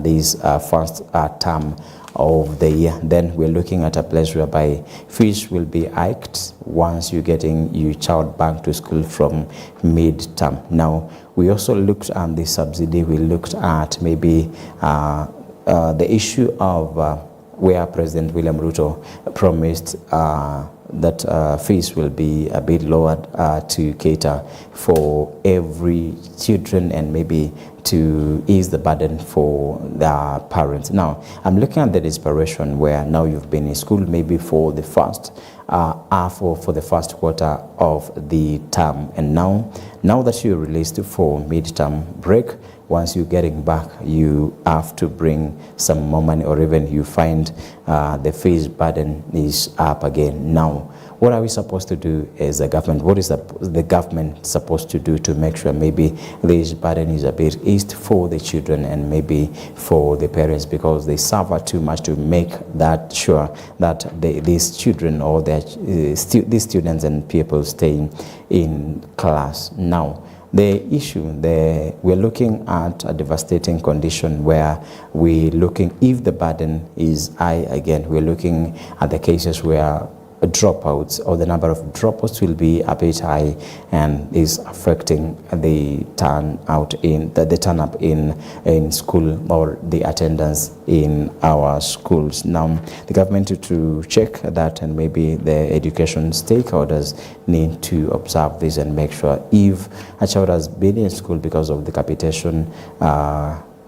this first term of the year. Then we're looking at a place whereby fees will be hiked once you're getting your child back to school from midterm. Now, we also looked at the subsidy. We looked at maybe the issue of where President William Ruto promised that fees will be a bit lowered to cater for every children and maybe to ease the burden for the parents. Now, I'm looking at the desperation where now you've been in school maybe for the first for the first quarter of the term, and now that you're released for mid-term break, once you're getting back, you have to bring some more money, or even you find the fees burden is up again. Now, what are we supposed to do as a government? What is the government supposed to do to make sure maybe this burden is a bit eased for the children and maybe for the parents, because they suffer too much to make that sure that these children or these students and people staying in class. Now, the issue, we're looking at a devastating condition where we're looking, if the burden is high again, we're looking at the cases where dropouts or the number of dropouts will be a bit high and is affecting the turnout in the turn up in school or the attendance in our schools. Now, the government to check that, and maybe the education stakeholders need to observe this and make sure if a child has been in school because of the capitation,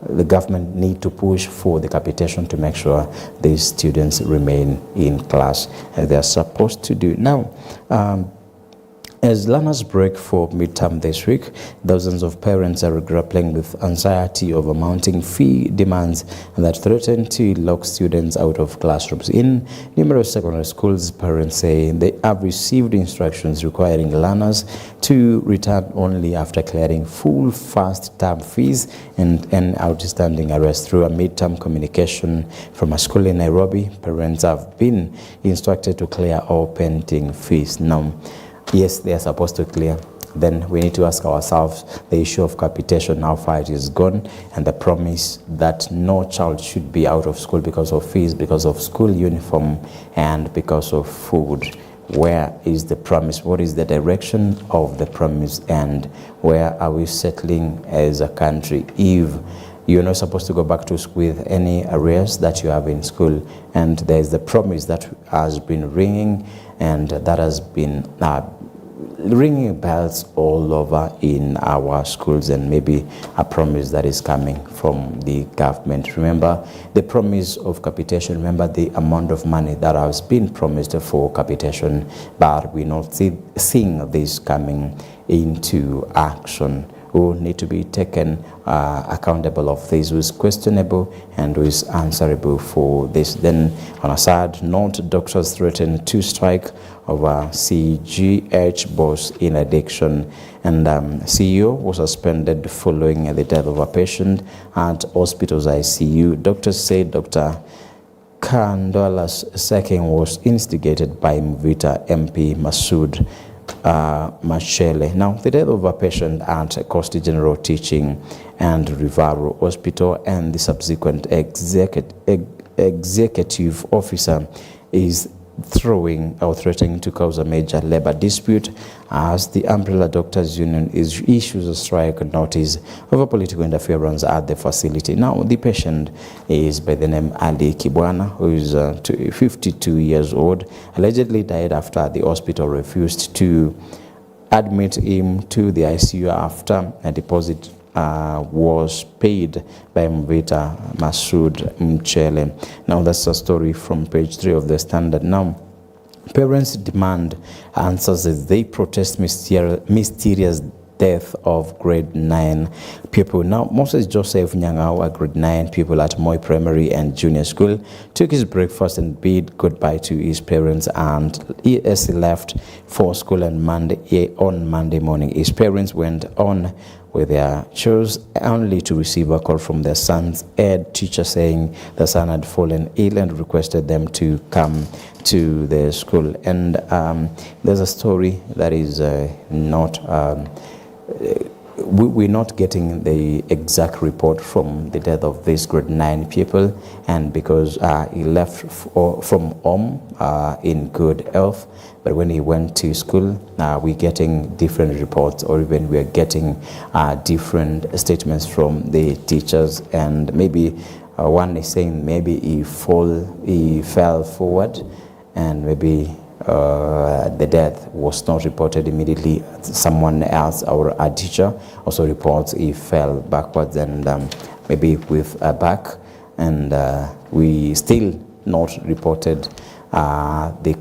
the government need to push for the capitation to make sure these students remain in class as they are supposed to do. Now, as learners break for midterm this week, thousands of parents are grappling with anxiety over mounting fee demands that threaten to lock students out of classrooms. In numerous secondary schools, parents say they have received instructions requiring learners to return only after clearing full first-term fees and outstanding arrests. Through a midterm communication from a school in Nairobi, parents have been instructed to clear all pending fees. Now, yes, they are supposed to clear. Then we need to ask ourselves the issue of capitation, how far it is gone, and the promise that no child should be out of school because of fees, because of school uniform, and because of food. Where is the promise? What is the direction of the promise, and where are we settling as a country? If you're not supposed to go back to school with any arrears that you have in school, and there's the promise that has been ringing, and that has been ringing bells all over in our schools, and maybe a promise that is coming from the government. Remember the promise of capitation, remember the amount of money that has been promised for capitation, but we're not seeing this coming into action. who need to be taken accountable of this, who is questionable and who is answerable for this. Then on a sad note, doctors threaten to strike over CGH boss in addiction, and CEO was suspended following the death of a patient at hospital's ICU. Doctors say Dr. Kandola's sacking was instigated by Mvita MP Masood Machele. Now, the death of a patient at Coast General Teaching and Rivaro Hospital and the subsequent executive officer is threatening to cause a major labor dispute as the Umbrella Doctors Union issues a strike notice over political interference at the facility. Now, the patient is by the name Ali Kibwana, who is 52 years old, allegedly died after the hospital refused to admit him to the ICU after a deposit was paid by Mvita Masood Mchele. Now, that's a story from page 3 of the Standard. Now, parents demand answers as they protest mysterious death of grade 9 pupil. Now, Moses Joseph Nyang'au, a grade 9 pupil at Moi Primary and Junior School, took his breakfast and bid goodbye to his parents, and as he left for school on Monday morning, his parents went on with their chores only to receive a call from their son's head teacher saying the son had fallen ill and requested them to come to the school. And there's a story that is we're not getting the exact report from the death of this grade 9 pupil, and because he left from home in good health, but when he went to school, we're getting different reports, or even we're getting different statements from the teachers, and maybe one is saying maybe he fell forward, and maybe the death was not reported immediately. Someone else, or a teacher, also reports he fell backwards and maybe with a back, and we still not reported the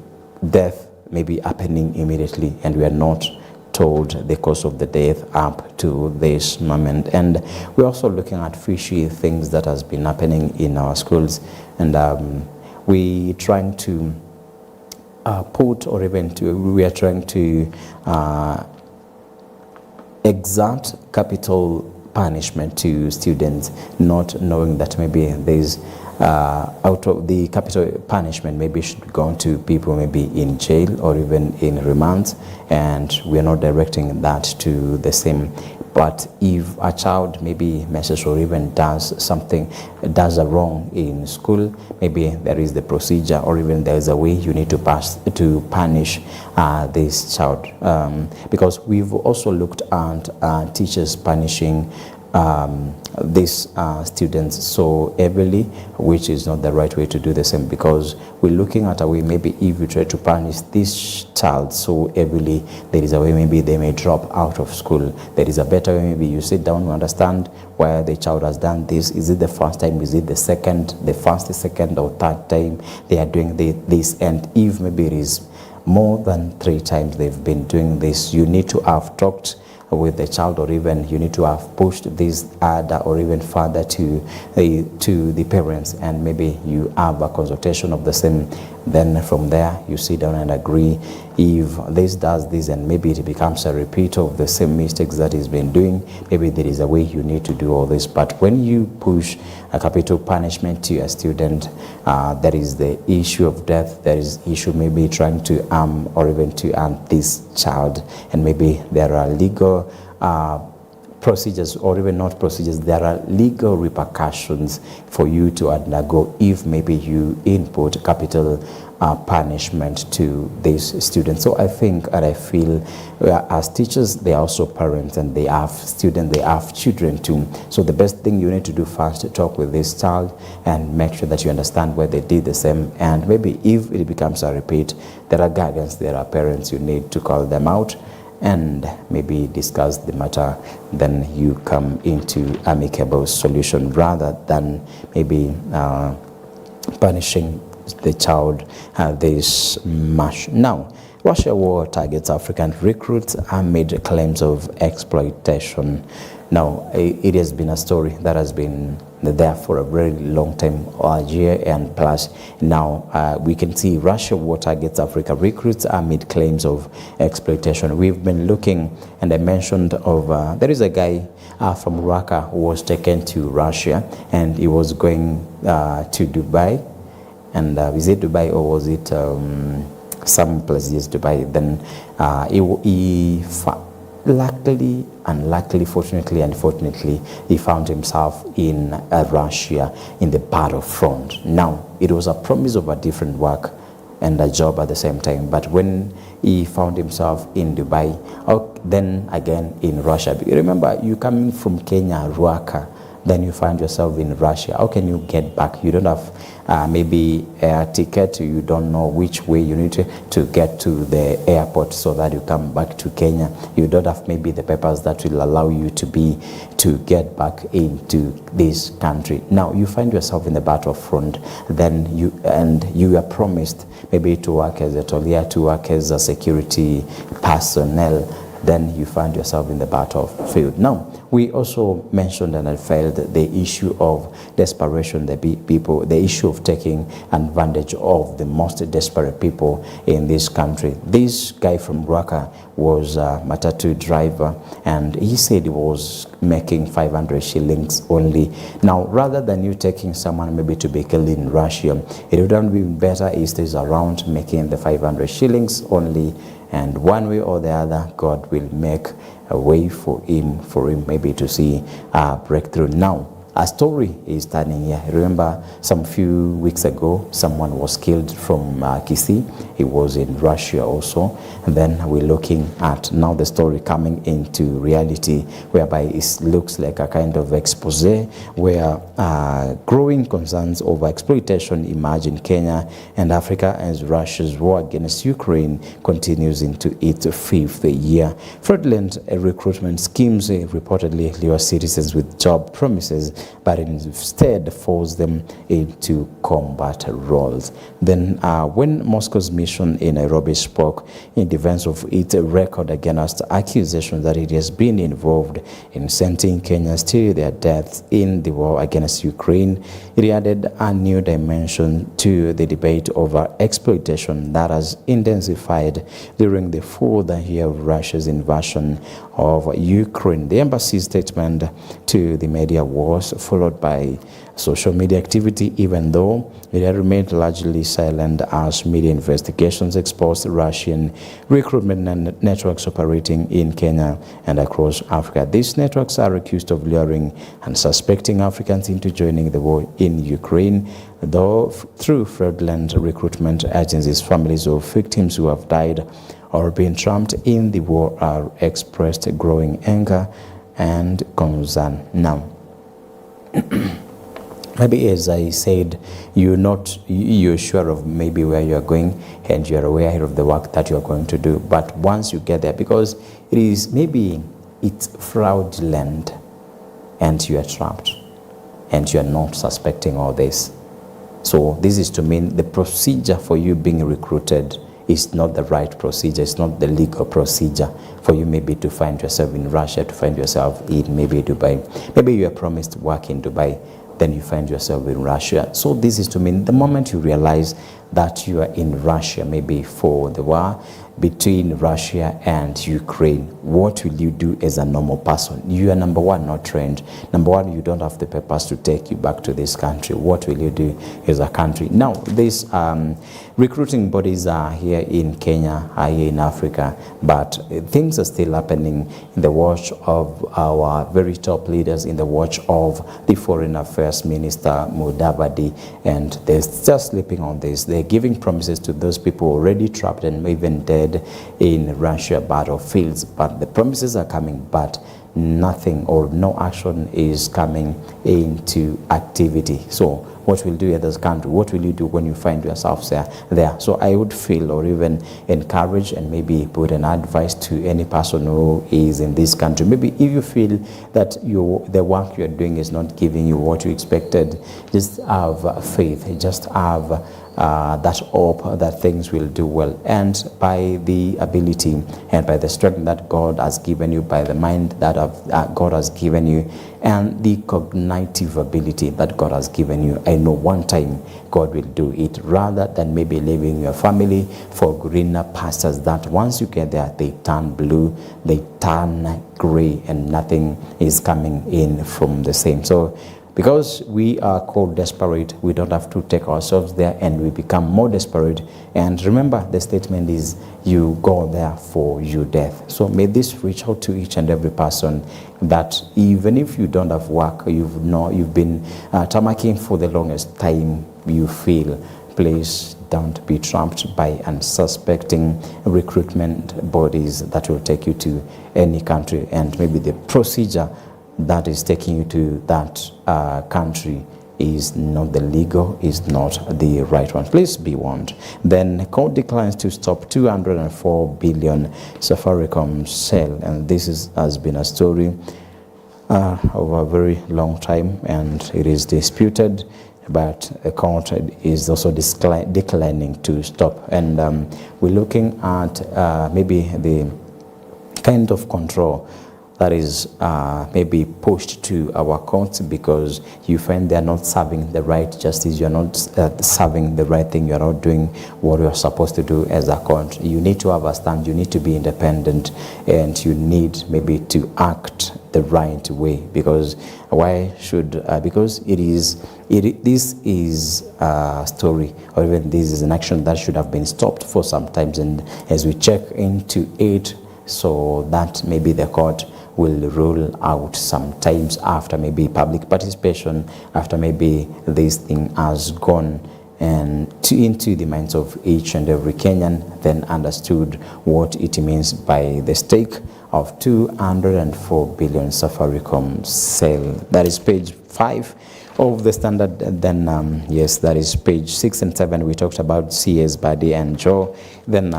death maybe happening immediately, and we are not told the cause of the death up to this moment. And we're also looking at fishy things that has been happening in our schools, and we trying to we are trying to exert capital punishment to students, not knowing that maybe there's out of the capital punishment maybe should go to people maybe in jail or even in remand, and we are not directing that to the same. But if a child maybe messes or even does a wrong in school, maybe there is the procedure, or even there is a way you need to punish this child. Because we've also looked at teachers punishing these students so heavily, which is not the right way to do the same, because we're looking at a way maybe if you try to punish this child so heavily, there is a way maybe they may drop out of school. There is a better way, maybe you sit down to understand why the child has done this. Is it the first time? Is it the first, second or third time they are doing this? And if maybe it is more than 3 times they've been doing this, you need to have talked with the child, or even you need to have pushed this other or even further to the parents, and maybe you have a consultation of the same. Then from there you sit down and agree, if this does this and maybe it becomes a repeat of the same mistakes that he's been doing, maybe there is a way you need to do all this. But when you push a capital punishment to a student, there is the issue of death, there is issue maybe trying to harm or even to harm this child, and maybe there are legal procedures, or even not procedures, there are legal repercussions for you to undergo if maybe you input capital punishment to these students. So I think and I feel as teachers, they are also parents, and they have students, they have children too. So the best thing you need to do first to talk with this child and make sure that you understand where they did the same, and maybe if it becomes a repeat, there are guardians, there are parents, you need to call them out and maybe discuss the matter. Then you come into amicable solution rather than maybe punishing the child this much. Now, Russia war targets African recruits amid claims of exploitation. Now, it has been a story that has been there for a very long time, a year and plus. Now, we can see Russia war targets African recruits amid claims of exploitation. We've been looking, and I mentioned of, there is a guy from Rwaka who was taken to Russia, and he was going to Dubai. And is it Dubai or was it some places Dubai? Then luckily, unluckily, fortunately, unfortunately, he found himself in Russia in the battlefront. Now, it was a promise of a different work and a job at the same time. But when he found himself in Dubai, then again in Russia. Remember, you coming from Kenya, Rwaka, then you find yourself in Russia. How can you get back? You don't have maybe air ticket. You don't know which way you need to get to the airport so that you come back to Kenya. You don't have maybe the papers that will allow you to get back into this country. Now you find yourself in the battlefront. Then you are promised maybe to work as a tollia, to work as a security personnel. Then you find yourself in the battlefield. Now, we also mentioned and I felt the issue of desperation, the issue of taking advantage of the most desperate people in this country. This guy from Rwaka was a matatu driver, and he said he was making 500 shillings only. Now, rather than you taking someone maybe to be killed in Russia, it would have been better he stays around making the 500 shillings only, and one way or the other, God will make a way for him maybe to see a breakthrough. Now, a story is turning here. Remember, some few weeks ago, someone was killed from Kisii. He was in Russia also. And then we're looking at now the story coming into reality, whereby it looks like a kind of expose where growing concerns over exploitation emerge in Kenya and Africa as Russia's war against Ukraine continues into its fifth year. Fraudulent recruitment schemes reportedly lure citizens with job promises, but instead force them into combat roles. Then when Moscow's mission in Nairobi spoke in defense of its record against accusations that it has been involved in sending Kenyans to their deaths in the war against Ukraine, it added a new dimension to the debate over exploitation that has intensified during the fourth year of Russia's invasion of Ukraine. The embassy's statement to the media was followed by social media activity, even though it had remained largely silent as media investigations exposed Russian recruitment networks operating in Kenya and across Africa. These networks are accused of luring and suspecting Africans into joining the war in Ukraine, though through fraudulent recruitment agencies. Families of victims who have died or been trapped in the war are expressed growing anger and concern. Now, maybe as I said, you're sure of maybe where you're going and you're aware of the work that you're going to do. But once you get there, because it's fraudulent and you are trapped and you're not suspecting all this. So this is to mean the procedure for you being recruited is not the right procedure. It's not the legal procedure for you maybe to find yourself in Russia, to find yourself in maybe Dubai. Maybe you are promised work in Dubai, then you find yourself in Russia. So this is to mean the moment you realize that you are in Russia, maybe for the war between Russia and Ukraine, what will you do as a normal person? You are, number one, not trained. Number one, you don't have the papers to take you back to this country. What will you do as a country? Now, these recruiting bodies are here in Kenya, are here in Africa, but things are still happening in the watch of our very top leaders, in the watch of the Foreign Affairs Minister Mudavadi, and they're just sleeping on this. They're giving promises to those people already trapped and even dead in Russia battlefields, but the promises are coming, but nothing or no action is coming into activity. So what will you do in this country? What will you do when you find yourself there? So I would feel, or even encourage and maybe put an advice to any person who is in this country. Maybe if you feel that the work you're doing is not giving you what you expected, just have faith, just have that hope that things will do well. And by the ability and by the strength that God has given you, by the mind that God has given you, and the cognitive ability that God has given you, I know one time God will do it, rather than maybe leaving your family for greener pastures that once you get there, they turn blue, they turn gray, and nothing is coming in from the same. So because we are called desperate, we don't have to take ourselves there and we become more desperate. And remember, the statement is, you go there for your death. So may this reach out to each and every person, that even if you don't have work, you've been tamarking for the longest time, you feel, please don't be trapped by unsuspecting recruitment bodies that will take you to any country, and maybe the procedure that is taking you to that country is not the legal, is not the right one. Please be warned. Then court declines to stop 204 billion Safaricom sale, and this has been a story over a very long time, and it is disputed, but the court is also declining to stop. And we're looking at maybe the kind of control that is maybe pushed to our courts, because you find they're not serving the right justice, you're not serving the right thing, you're not doing what you're supposed to do as a court. You need to have a stand, you need to be independent, and you need maybe to act the right way. Because why should, because this is a story, or even this is an action that should have been stopped for some times, and as we check into it, so that maybe the court will rule out sometimes after maybe public participation, after maybe this thing has gone and into the minds of each and every Kenyan, then understood what it means by the stake of 204 billion Safaricom sale. That is page 5 of the Standard. Then yes, that is page 6 and 7. We talked about CS, Badi and Joe. Then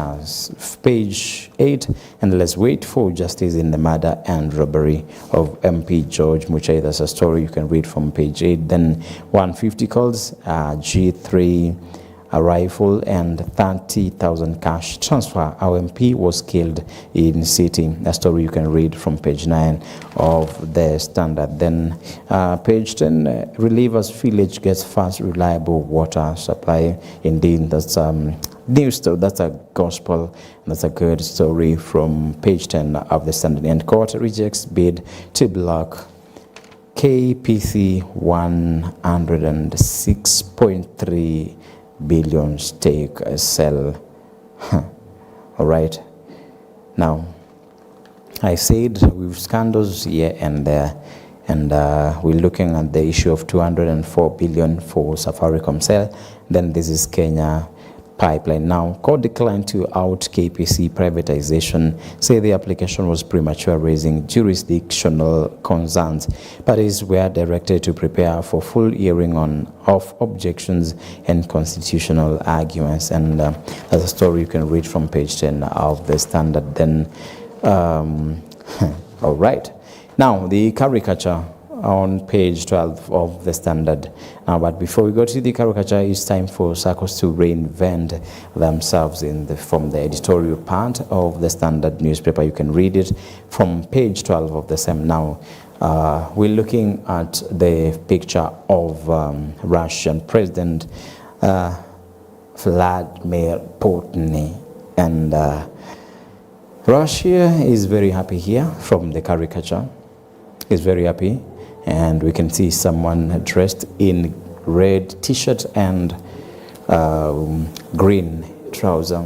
page 8, and let's wait for justice in the murder and robbery of MP George Muchai. That's a story you can read from page 8. Then 150 calls, G3 a rifle and 30,000 cash transfer. Our MP was killed in city. A story you can read from page 9 of the Standard. Then page 10, Relievers Village gets fast, reliable water supply. Indeed, that's news. That's a gospel. That's a good story from page 10 of the Standard. And court rejects bid to block KPC 106.3 billion stake sell. All right. Now, I said we've scandals here and there, and we're looking at the issue of 204 billion for Safaricom sale. Then this is Kenya Pipeline. Now, court declined to out KPC privatization, say the application was premature, raising jurisdictional concerns. Parties were directed to prepare for full hearing of objections and constitutional arguments. And that's a story you can read from page 10 of the Standard. Then, all right. Now, the caricature on page 12 of the Standard. Now, but before we go to the caricature, it's time for circles to reinvent themselves from the editorial part of the Standard newspaper. You can read it from page 12 of the same. Now, we're looking at the picture of Russian President Vladimir Putin, and Russia is very happy here from the caricature. Is very happy. And we can see someone dressed in red t-shirt and green trouser.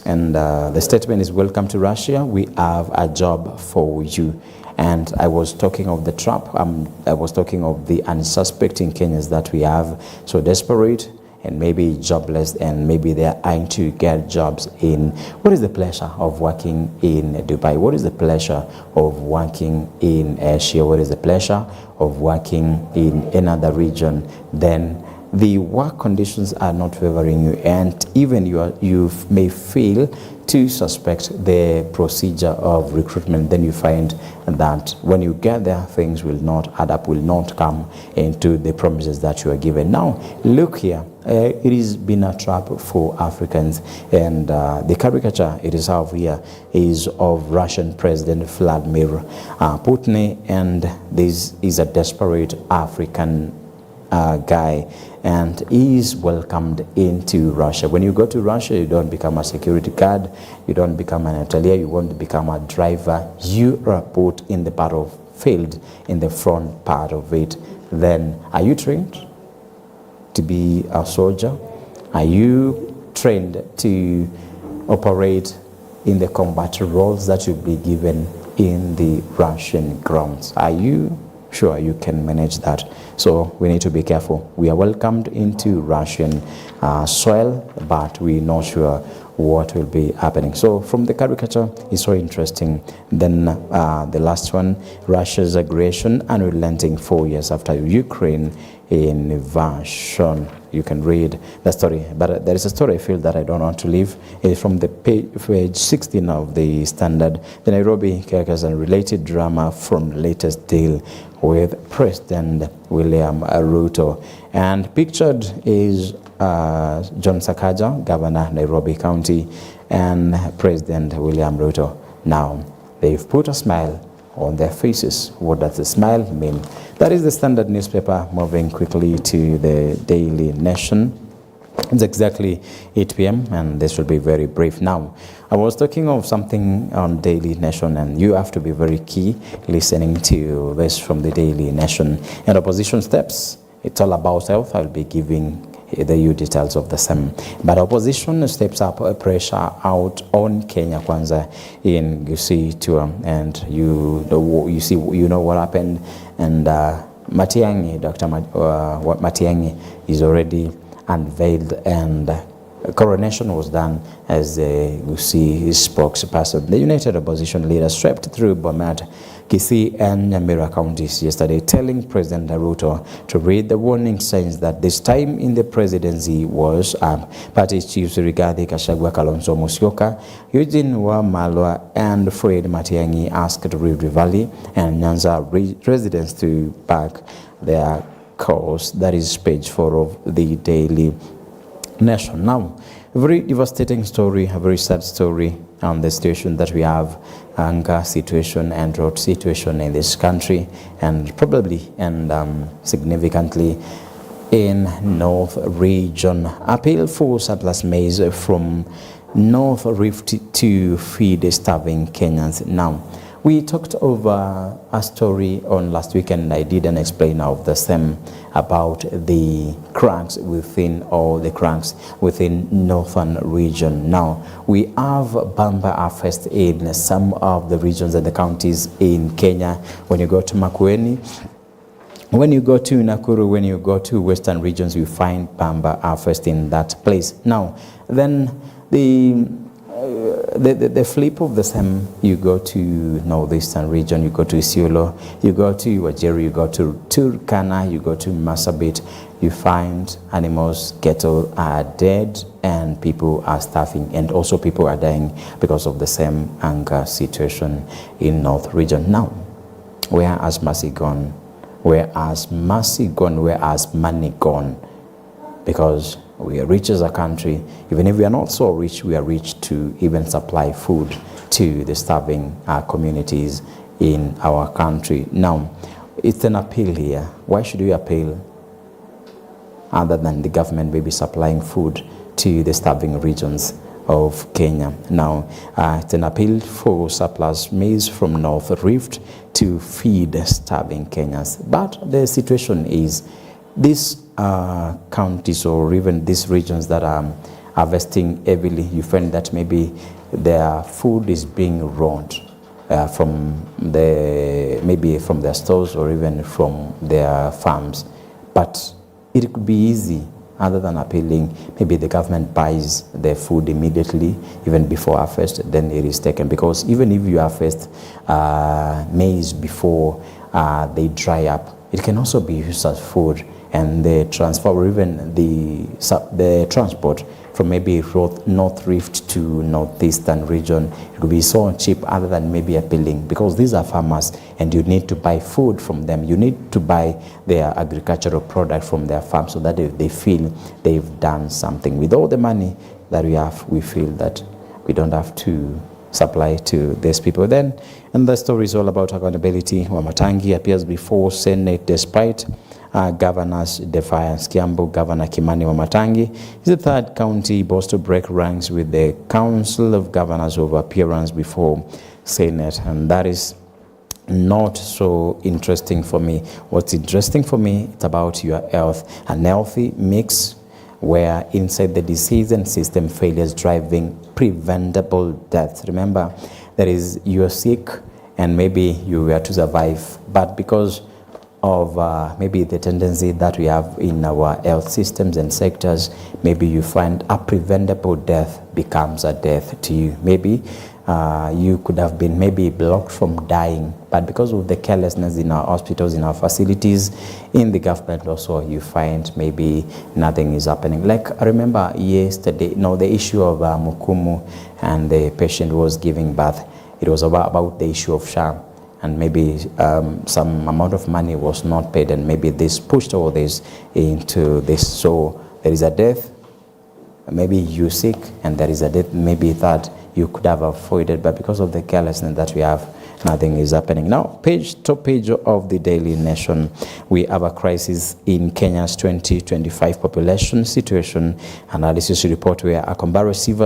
And the statement is, welcome to Russia, we have a job for you. And I was talking of the trap, I was talking of the unsuspecting Kenyans that we have, so desperate, and maybe jobless, and maybe they're eyeing to get jobs in. What is the pleasure of working in Dubai? What is the pleasure of working in Asia? What is the pleasure of working in another region? Then the work conditions are not favoring you, and even you may fail to suspect the procedure of recruitment. Then you find that when you get there, things will not add up, will not come into the promises that you are given. Now, look here. It has been a trap for Africans, and the caricature it is out here is of Russian President Vladimir Putin, and this is a desperate African guy, and he is welcomed into Russia. When you go to Russia, you don't become a security guard, you don't become an atelier, you won't become a driver. You are put in the battlefield, in the front part of it. Then, are you trained to be a soldier? Are you trained to operate in the combat roles that you'll be given in the Russian grounds? Are you sure you can manage that? So we need to be careful. We are welcomed into Russian soil, but we're not sure what will be happening. So from the caricature, it's so interesting. Then the last one, Russia's aggression unrelenting 4 years after Ukraine invasion. You can read the story, but there is a story I feel that I don't want to leave. It is from the page 16 of the Standard. The Nairobi characters and related drama from latest deal with President William Ruto. And pictured is John Sakaja, Governor, Nairobi County, and President William Ruto. Now, they've put a smile on their faces. What does the smile mean? That is the Standard newspaper. Moving quickly to the Daily Nation. It's exactly 8 p.m. and this will be very brief. Now, I was talking of something on Daily Nation, and you have to be very key listening to this from the Daily Nation. And opposition steps, it's all about health. I'll be giving the details of the same. But opposition steps up pressure out on Kenya Kwanza in Gusii tour, and you know what happened. And Matiang'i, Dr. Matiang'i is already unveiled, and coronation was done as the Gusii spokesperson. The United Opposition leader swept through Bomet, Kisii and Nyamira counties yesterday, telling President Ruto to read the warning signs that this time in the presidency was up. Party chiefs Rigathi Gachagua, Kalonzo Musyoka, Eugene Wamalwa and Fred Matiang'i asked Rift Valley and Nyanza residents to back their cause. That is page 4 of the Daily Nation. Now, a very devastating story, a very sad story on the situation that we have, anger situation and drought situation in this country, and probably and significantly in North region. Appeal for surplus maize from North Rift to feed starving Kenyans. Now, we talked over a story on last week, and I didn't explain of the same about the cracks within, or the cracks within northern region. Now, we have bamba harvest in some of the regions and the counties in Kenya. When you go to Makueni, when you go to Nakuru, when you go to western regions, you find bamba harvest in that place. Now, then the flip of the same, you go to northeastern region, you go to Isiolo, you go to Wajir, you go to Turkana, you go to Marsabit, you find animals, cattle are dead, and people are starving, and also people are dying because of the same anger situation in North region. Now, where has mercy gone? Where has mercy gone? Where has money gone? Because we are rich as a country. Even if we are not so rich, we are rich to even supply food to the starving communities in our country. Now, it's an appeal here. Why should we appeal other than the government maybe supplying food to the starving regions of Kenya? Now, it's an appeal for surplus maize from North Rift to feed starving Kenyans. But the situation is, these counties or even these regions that are harvesting heavily, you find that maybe their food is being robbed from their stores or even from their farms. But it could be easy other than appealing. Maybe the government buys the food immediately, even before harvest, then it is taken. Because even if you harvest maize before they dry up, it can also be used as food, and the transfer, or even the transport from maybe North Rift to Northeastern region, it will be so cheap, other than maybe appealing, because these are farmers and you need to buy food from them. You need to buy their agricultural product from their farm, so that if they feel they've done something. With all the money that we have, we feel that we don't have to supply to these people. Then, and the story is all about accountability. Wamatangi appears before Senate despite governor's defiance. Kiambu Governor Kimani Wamatangi is the third county boss to break ranks with the Council of Governors over appearance before Senate, and that is not so interesting for me. What's interesting for me, it's about your health, an healthy mix where inside the disease and system failures driving preventable death. Remember, there is, you're sick and maybe you were to survive, but because of maybe the tendency that we have in our health systems and sectors, maybe you find a preventable death becomes a death to you. Maybe you could have been maybe blocked from dying, but because of the carelessness in our hospitals, in our facilities, in the government also, you find maybe nothing is happening. Like I remember yesterday, the issue of Mukumu, and the patient was giving birth. It was about the issue of SHA. And maybe some amount of money was not paid, and maybe this pushed all this into this. So there is a death, maybe you're sick, and there is a death maybe that you could have avoided, but because of the carelessness that we have, nothing is happening. Now, top page of the Daily Nation, we have a crisis in Kenya's 2025 population situation analysis report, where a comprehensive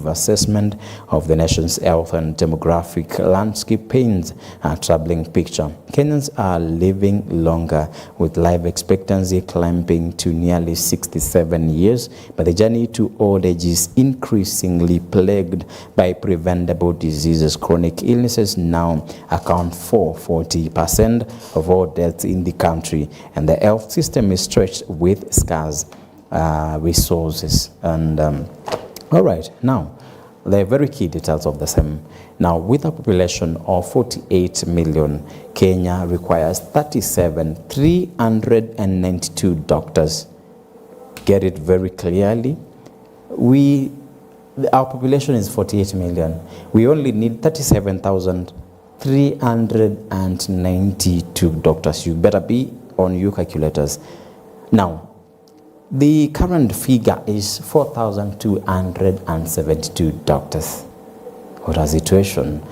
assessment of the nation's health and demographic landscape paints a troubling picture. Kenyans are living longer, with life expectancy climbing to nearly 67 years, but the journey to old age is increasingly plagued by preventable diseases. Chronic illnesses now account for 40% of all deaths in the country, and the health system is stretched with scarce resources. And all right, now, the very key details of the same. Now, with a population of 48 million, Kenya requires 392 doctors. Get it very clearly. Our population is 48 million. We only need 37,392 doctors. You better be on your calculators. Now, the current figure is 4,272 doctors. What a situation.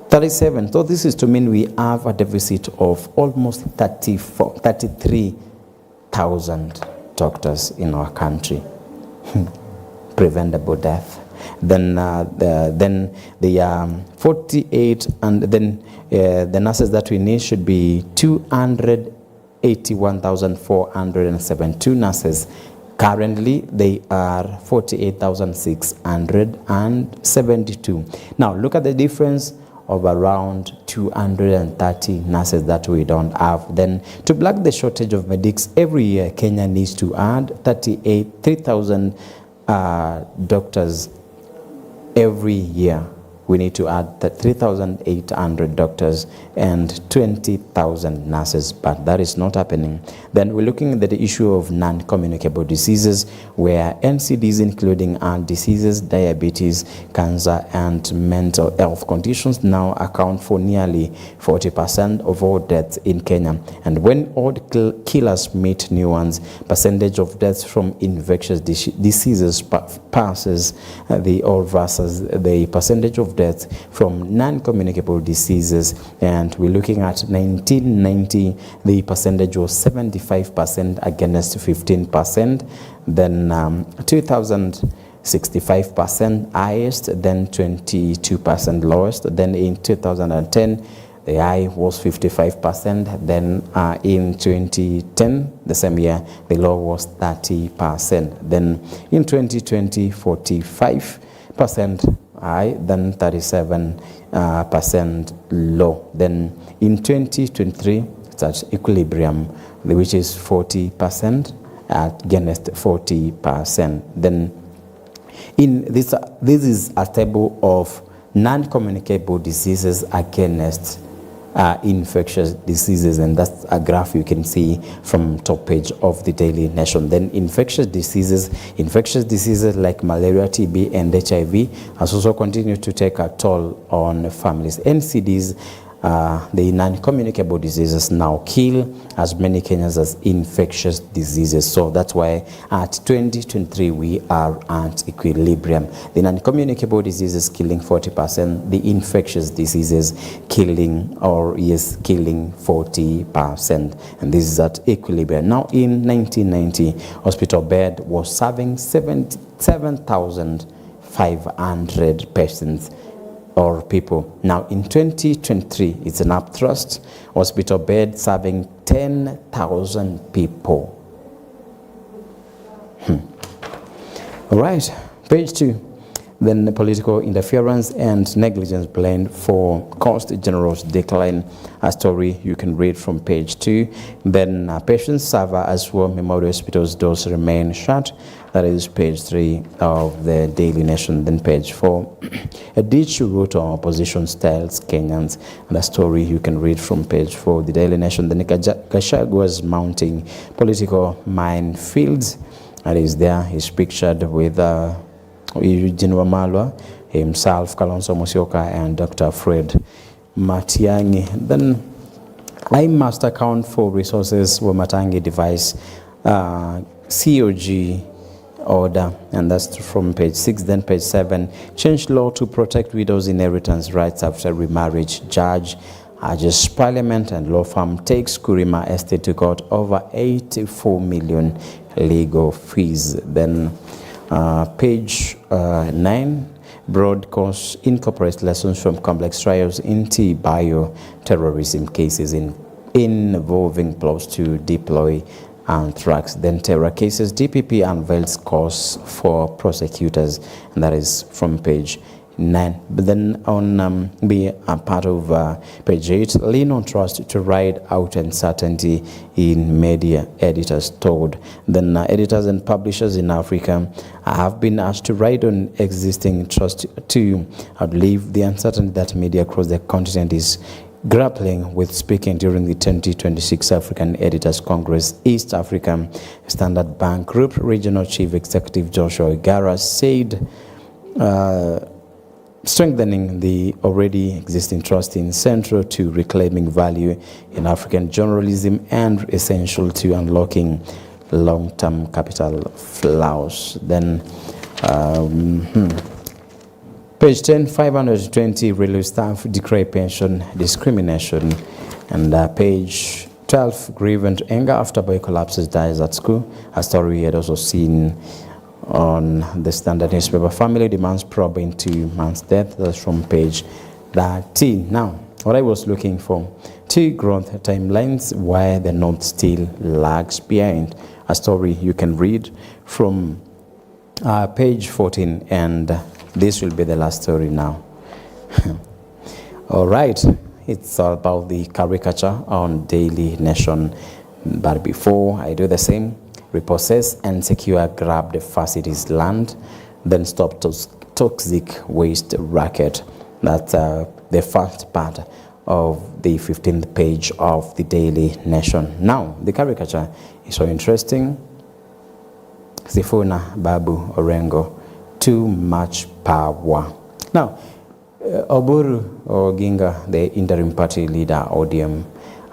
37. So this is to mean we have a deficit of almost 33,000 doctors in our country. Preventable death. Then the 48, and then the nurses that we need should be 281,472 nurses. Currently, they are 48,672. Now, look at the difference of around 230 nurses that we don't have. Then, to plug the shortage of medics every year, Kenya needs to add 3,000 doctors every year. We need to add 3,800 doctors and 20,000 nurses, but that is not happening. Then we're looking at the issue of non-communicable diseases, where NCDs, including heart diseases, diabetes, cancer, and mental health conditions, now account for nearly 40% of all deaths in Kenya. And when old killers meet new ones, percentage of deaths from infectious diseases passes the old versus the percentage of deaths from non-communicable diseases. And we're looking at 1990, the percentage was 75% against 15%. Then 2000, 65% highest, then 22% lowest. Then in 2010, the high was 55%. Then in 2010, the same year, the low was 30%. Then in 2020, 45% high, then 37% low. Then in 2023, it's at equilibrium which is 40% against 40%. Then in this is a table of non-communicable diseases against infectious diseases, and that's a graph you can see from top page of the Daily Nation. Then infectious diseases like malaria, TB, and HIV has also continued to take a toll on families. NCDs, the non-communicable diseases, now kill as many Kenyans as infectious diseases. So that's why at 2023 we are at equilibrium. The non-communicable diseases killing 40%, the infectious diseases killing 40%, and this is at equilibrium. Now in 1990, hospital bed was serving 7,500 patients or people. Now in 2023, it's an upthrust, hospital bed serving 10,000 people. All right, page 2. Then the political interference and negligence blamed for Coast General's decline, a story you can read from page 2. Then patients suffer as well. Memorial Hospital's doors remain shut. That is page 3 of the Daily Nation. Then page 4, a ditch route on opposition styles Kenyans, and a story you can read from page 4 of the Daily Nation. Then Gashagua's mounting political minefields, and is there. He's pictured with Eugene Wamalwa, himself, Kalonzo Musyoka, and Dr. Fred Matiang'i. Then I must account for resources where Matiang'i device COG order, and that's from page 6. Then page 7, change law to protect widows' inheritance rights after remarriage. Judge urges parliament and law firm takes Kurima estate to court over 84 million legal fees. Then page 9, broadcast incorporates lessons from complex trials into bio-terrorism cases involving plots to deploy anthrax. Then terror cases, DPP unveils cause for prosecutors, and that is from page 9. But then on be a part of page 8, lean on trust to ride out uncertainty in media, editors told. Then editors and publishers in Africa have been asked to ride on existing trust to outlive the uncertainty that media across the continent is grappling with. Speaking during the 2026 African Editors Congress, East African Standard Bank Group Regional Chief Executive Joshua Igara said strengthening the already existing trust is central to reclaiming value in African journalism and essential to unlocking long-term capital flows. Then page 10, 520 railway staff decry pension discrimination. And page 12, grievant anger after boy collapses dies at school, a story we had also seen on the Standard newspaper. Family demands probe into man's death. That's from page 13. Now, what I was looking for, 2 growth timelines, why the North still lags behind. A story you can read from page 14, and this will be the last story now. All right, it's all about the caricature on Daily Nation. But before I do the same, repossess and secure grabbed facilities land, then stop toxic waste racket. That's the first part of the 15th page of the Daily Nation. Now, the caricature is so interesting. Sifuna Babu Orengo, too much power. Now, Oburu Oginga, the interim party leader, ODM,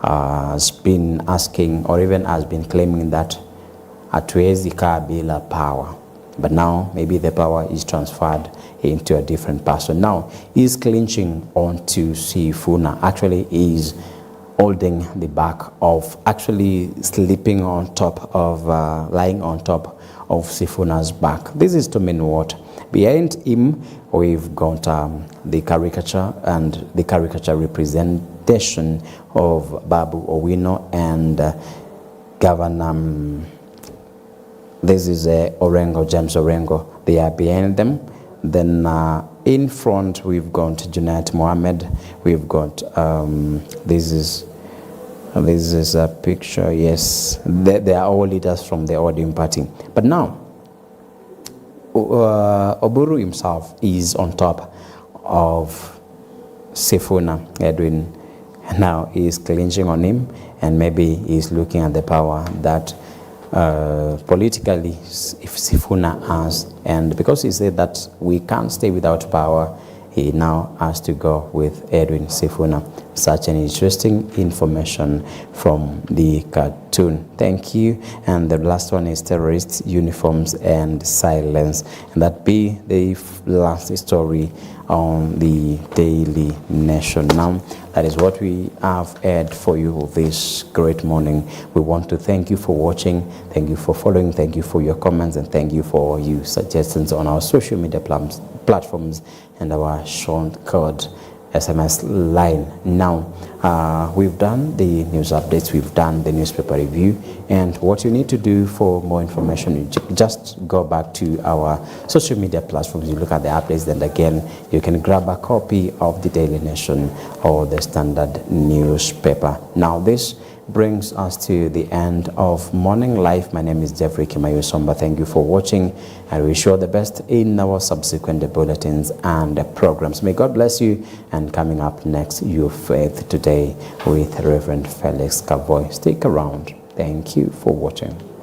has been asking, or even has been claiming that hatuwezi kaa bila power. But now maybe the power is transferred into a different person. Now he's clinching on to Sifuna. Actually is holding the back of, actually sleeping on top of, lying on top of Sifuna's back. This is to mean what? Behind him we've got the caricature, and the caricature representation of Babu Owino and Governor, this is Orengo, James Orengo. They are behind them. Then in front we've got Junaid Mohammed. We've got this is This is a picture. Yes, they are all leaders from the ODM party. But now, Oburu himself is on top of Sifuna Edwin. Now he's clinching on him, and maybe he's looking at the power that politically if Sifuna has, and because he said that we can't stay without power, he now has to go with Edwin Sifuna. Such an interesting information from the cartoon. Thank you. And the last one is terrorists, uniforms, and silence. And that be the last story on the Daily Nation. Now, that is what we have aired for you this great morning. We want to thank you for watching, thank you for following, thank you for your comments, and thank you for your suggestions on our social media platforms and our short code SMS line. Now, we've done the news updates, we've done the newspaper review, and what you need to do for more information, you just go back to our social media platforms, you look at the updates, then again, you can grab a copy of the Daily Nation or the Standard newspaper. Now, this brings us to the end of Morning Live. My name is Jeffrey Kimayo Somba. Thank you for watching, and we wish you all the best in our subsequent bulletins and programs. May God bless you. And coming up next, Your Faith Today with Reverend Felix Kavoy. Stick around. Thank you for watching.